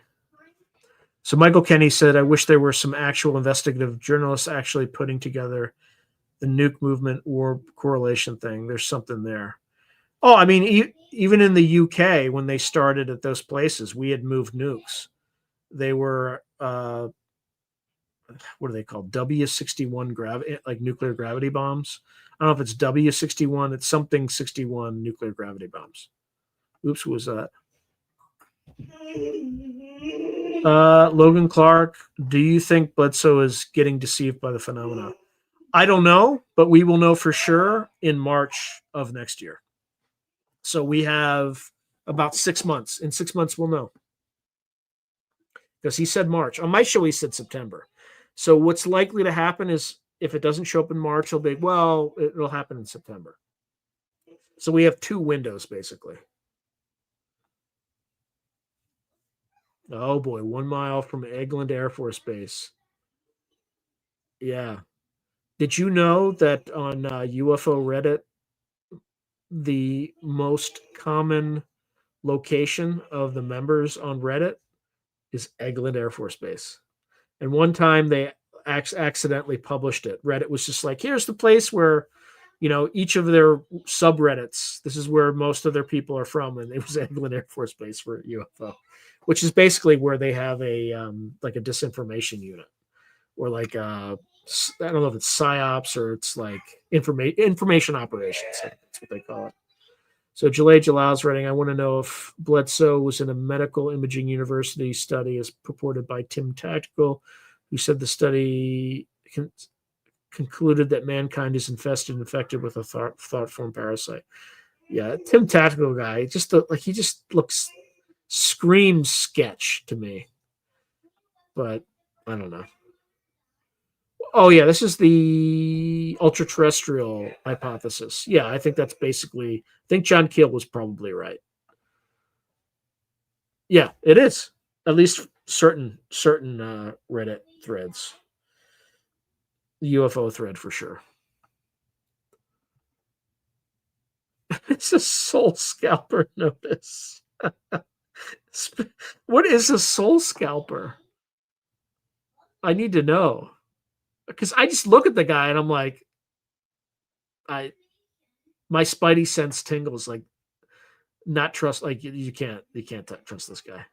S1: So Michael Kenny said, I wish there were some actual investigative journalists actually putting together the nuke movement war correlation thing. There's something there. Oh, I mean, even in the UK, when they started at those places, we had moved nukes. They were, what are they called? W61 like nuclear gravity bombs. I don't know if it's W61. It's something 61 nuclear gravity bombs. Oops, what was that? Logan Clark, do you think Bledsoe is getting deceived by the phenomena? I don't know, but we will know for sure in March of next year. So we have about 6 months. In 6 months, we'll know. Because he said March. On my show, he said September. So what's likely to happen is if it doesn't show up in March, it'll be, well, it'll happen in September. So we have 2 windows, basically. Oh, boy. 1 mile from Eglin Air Force Base. Yeah. Did you know that on UFO Reddit, the most common location of the members on Reddit is Eglin Air Force Base? And one time they accidentally published it. Reddit was just like, here's the place where, each of their subreddits, this is where most of their people are from. And it was Eglin Air Force Base for UFO, which is basically where they have a like a disinformation unit or like I don't know if it's psyops or it's like information operations. That's what they call it. So Jalay Jalal's writing, I want to know if Bledsoe was in a medical imaging university study as purported by Tim Tactical, who said the study concluded that mankind is infected with a thought form parasite. Yeah, Tim Tactical guy, he just looks screams sketch to me. But I don't know. Oh yeah, this is the ultra terrestrial hypothesis. Yeah, I think that's basically. I think John Keel was probably right. Yeah, it is. At least certain Reddit threads. The UFO thread for sure. It's a soul scalper notice. What is a soul scalper? I need to know. Because I just look at the guy and I'm like, my spidey sense tingles like not trust, like you can't trust this guy.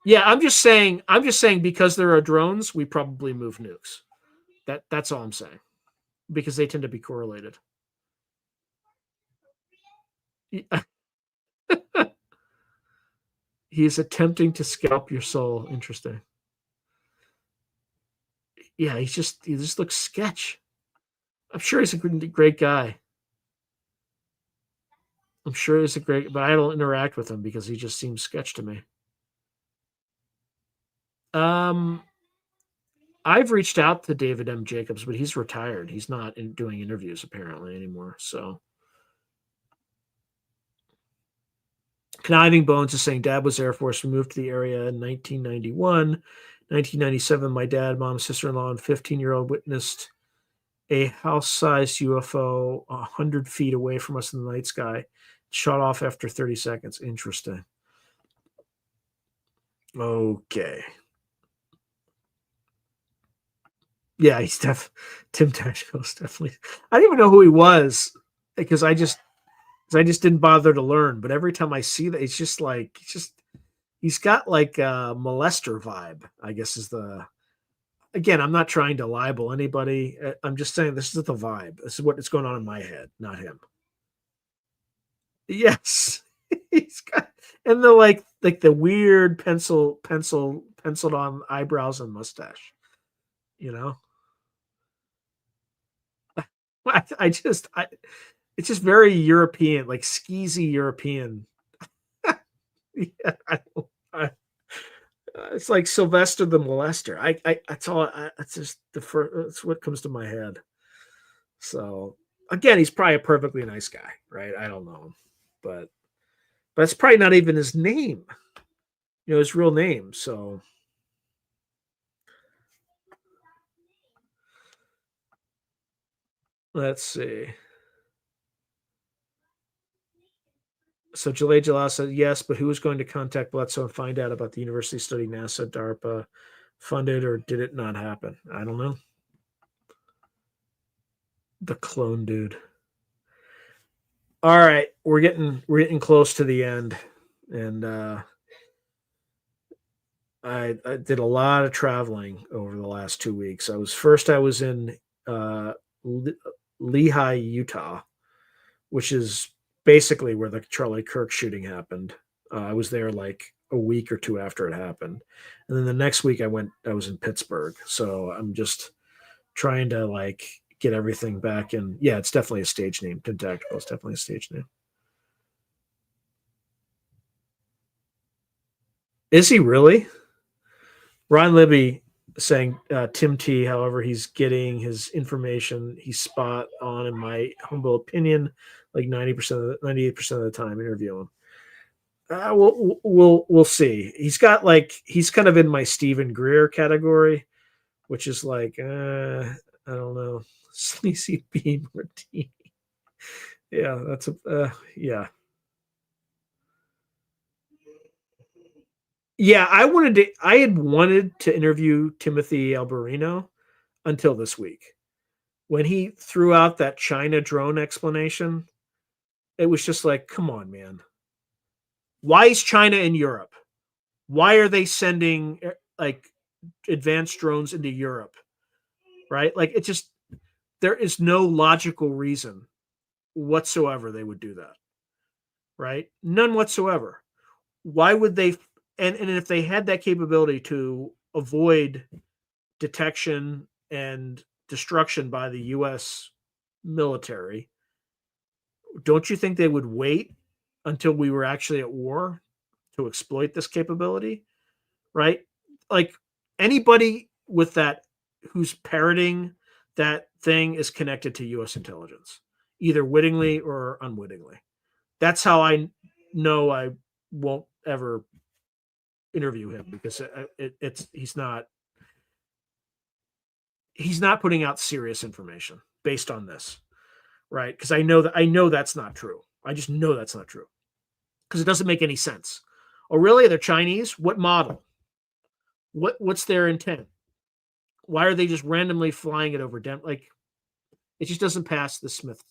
S1: Yeah, I'm just saying because there are drones, we probably move nukes. That's all I'm saying. Because they tend to be correlated. He's attempting to scalp your soul. Interesting. Yeah, he just looks sketch. I'm sure he's a great guy. I'm sure he's a great, but I don't interact with him because he just seems sketch to me. I've reached out to David M. Jacobs, but he's retired. He's not doing interviews apparently anymore. So Conniving Bones is saying Dad was Air Force. We moved to the area in 1991. 1997, my dad, mom, sister-in-law, and 15-year-old witnessed a house-sized UFO 100 feet away from us in the night sky. Shot off after 30 seconds. Interesting. Okay. Yeah, he's Tim Tactical's definitely. I didn't even know who he was because I just didn't bother to learn. But every time I see that, it's just like he's got like a molester vibe, I guess is the. Again, I'm not trying to libel anybody. I'm just saying this is the vibe. This is what is going on in my head, not him. Yes, he's got and the weird penciled on eyebrows and mustache. You know, it's just very European, like skeezy European. Yeah, it's like Sylvester the Molester. That's all. That's just that's what comes to my head. So again, he's probably a perfectly nice guy, right? I don't know him, but it's probably not even his name, his real name. So let's see. So Jalay Jalal said yes, but who was going to contact Bledsoe and find out about the university study NASA, DARPA funded, or did it not happen? I don't know. The clone dude. All right, we're getting close to the end, and I did a lot of traveling over the last 2 weeks. I was in Lehigh, Utah, which is basically where the Charlie Kirk shooting happened. I was there like a week or two after it happened, and then the next week I was in Pittsburgh. So I'm just trying to like get everything back. And yeah, it's definitely a stage name. Tactical is definitely a stage name. Is he really? Ron Libby saying Tim T. However, he's getting his information. He's spot on, in my humble opinion, like 98% of the time. Interview him. We'll see. He's kind of in my Stephen Greer category, which is like I don't know, sleazy B Martini. Yeah, that's yeah. Yeah, I had wanted to interview Timothy Alberino until this week. When he threw out that China drone explanation, it was just like, come on, man. Why is China in Europe? Why are they sending like advanced drones into Europe? Right? Like there is no logical reason whatsoever they would do that. Right? None whatsoever. Why would they and if they had that capability to avoid detection and destruction by the US military, don't you think they would wait until we were actually at war to exploit this capability? Right? Like anybody with that who's parroting that thing is connected to US intelligence, either wittingly or unwittingly. That's how I know I won't ever interview him, because he's not putting out serious information based on this, right? Because I know that's not true. I just know that's not true because it doesn't make any sense. Oh, really? They're Chinese? What model? What's their intent? Why are they just randomly flying it over Denver? Like, it just doesn't pass the sniff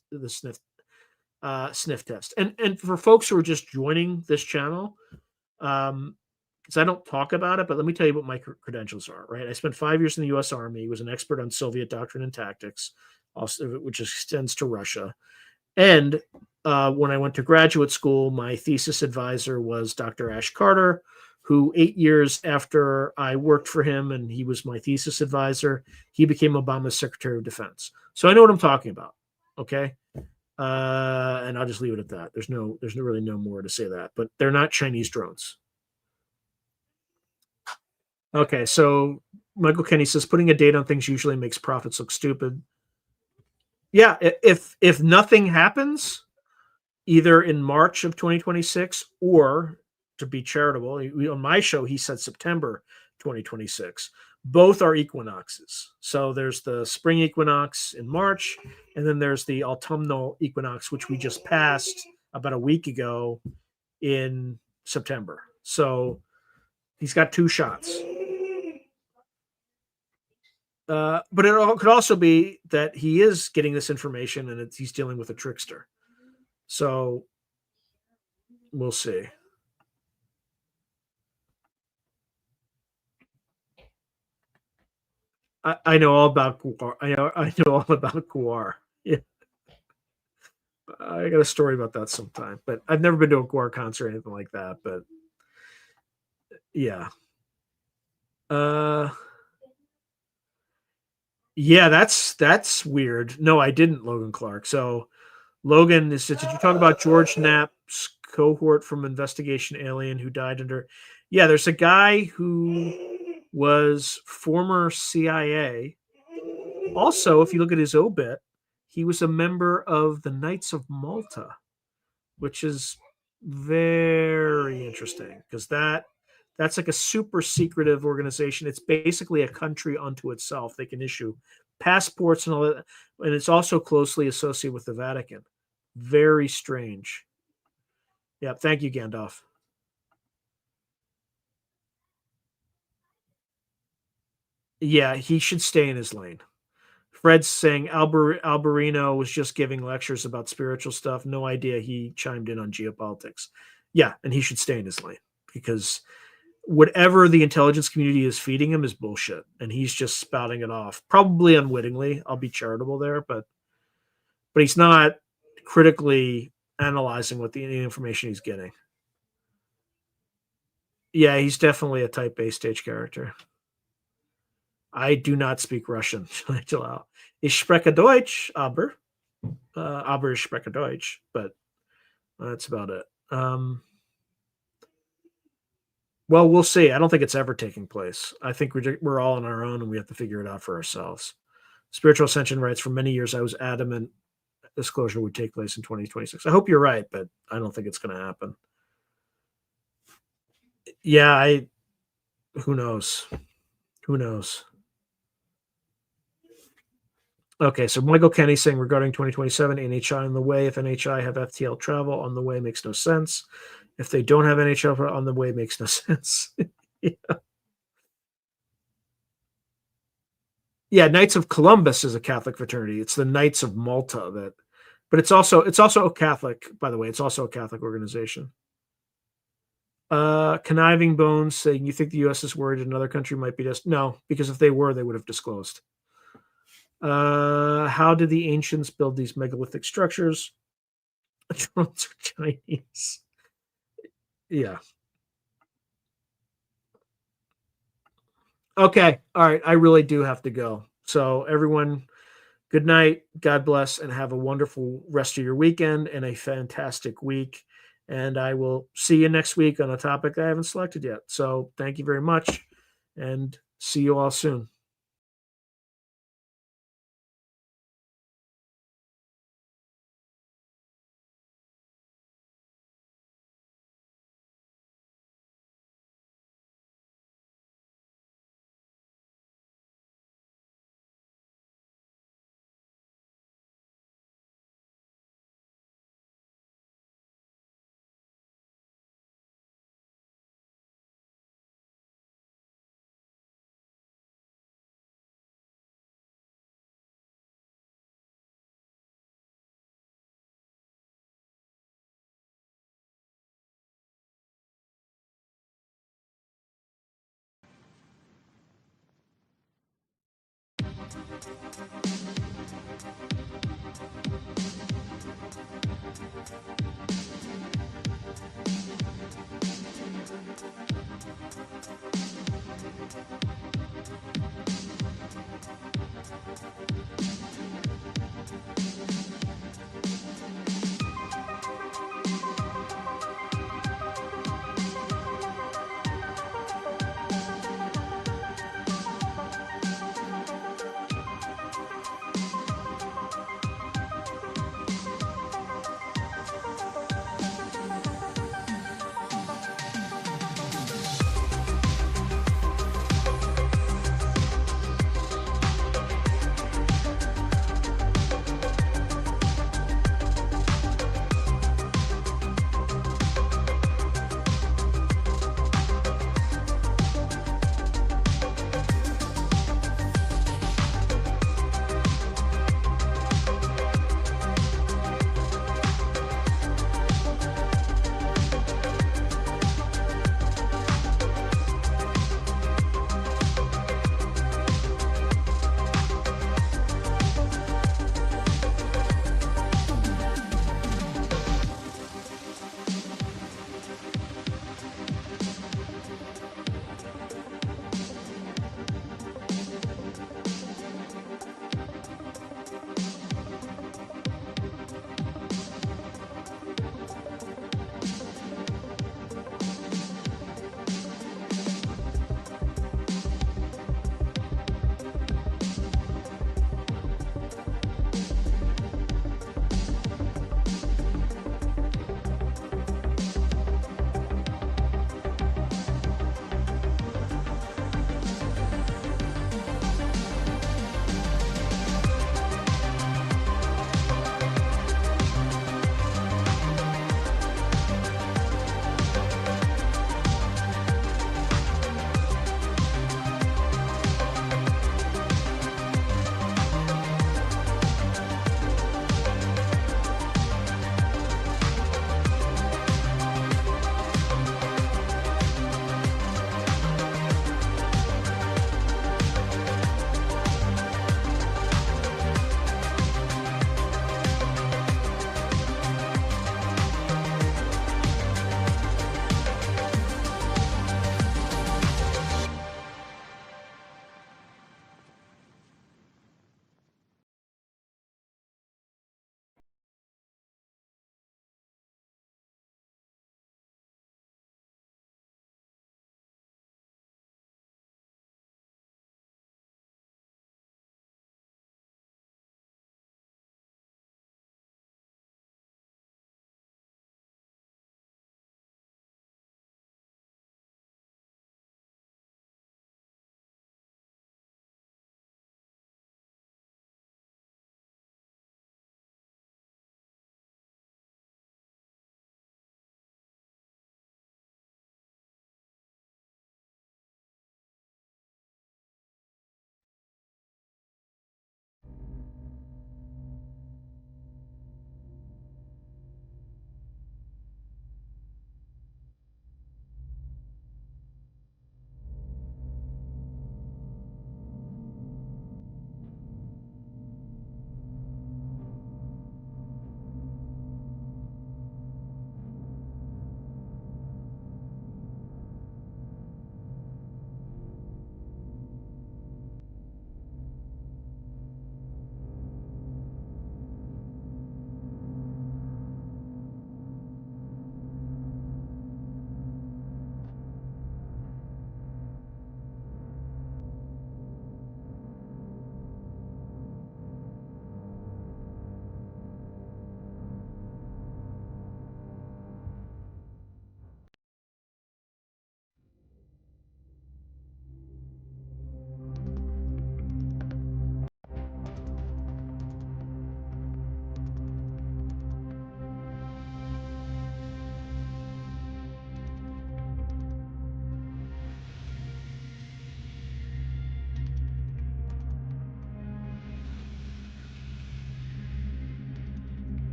S1: test. And for folks who are just joining this channel, because I don't talk about it, but let me tell you what my credentials are, right? I spent 5 years in the U.S. Army, was an expert on Soviet doctrine and tactics, also, which extends to Russia. And when I went to graduate school, my thesis advisor was Dr. Ash Carter, who 8 years after I worked for him and he was my thesis advisor, he became Obama's Secretary of Defense. So I know what I'm talking about, okay? And I'll just leave it at that. There's really no more to say that, but they're not Chinese drones. Okay, so Michael Kenny says putting a date on things usually makes prophets look stupid. Yeah, if nothing happens, either in March of 2026 or, to be charitable, on my show, he said September 2026. Both are equinoxes. So there's the spring equinox in March, and then there's the autumnal equinox, which we just passed about a week ago in September. So he's got 2 shots. But it could also be that he is getting this information and he's dealing with a trickster. So we'll see. I know all about Guar. I know all about Guar. Yeah. I got a story about that sometime, but I've never been to a Guar concert or anything like that. But yeah, yeah, that's weird. No, I didn't, Logan Clark. So Logan is. Did you talk about George Knapp's cohort from Investigation Alien who died under? Yeah, there's a guy who was former CIA. Also, if you look at his obit, he was a member of the Knights of Malta, which is very interesting because that's like a super secretive organization. It's basically a country unto itself. They can issue passports and all that, and it's also closely associated with the Vatican. Very strange. Yeah, thank you, Gandalf. Yeah, he should stay in his lane. Fred's saying Alberino was just giving lectures about spiritual stuff. No idea he chimed in on geopolitics. Yeah, and he should stay in his lane because whatever the intelligence community is feeding him is bullshit, and he's just spouting it off, probably unwittingly. I'll be charitable there, but he's not critically analyzing what the information he's getting. Yeah, he's definitely a type A stage character. I do not speak Russian. Ich spreche Deutsch, aber ich spreche Deutsch, but that's about it. Well, we'll see. I don't think it's ever taking place. I think we're all on our own and we have to figure it out for ourselves. Spiritual Ascension writes, for many years I was adamant disclosure would take place in 2026. I hope you're right, but I don't think it's going to happen. Yeah, who knows? Who knows? Okay, so Michael Kenny saying regarding 2027, NHI on the way. If NHI have FTL travel on the way, makes no sense. If they don't have NHL on the way, makes no sense. Yeah. Yeah, Knights of Columbus is a Catholic fraternity. It's the Knights of Malta but it's also a Catholic, by the way. It's also a Catholic organization. Conniving Bones saying, you think the U.S. is worried another country might be just no, because if they were, they would have disclosed. How did the ancients build these megalithic structures? Drones are Chinese. Yeah. Okay. All right. I really do have to go. So everyone, good night. God bless and have a wonderful rest of your weekend and a fantastic week. And I will see you next week on a topic I haven't selected yet. So thank you very much and see you all soon.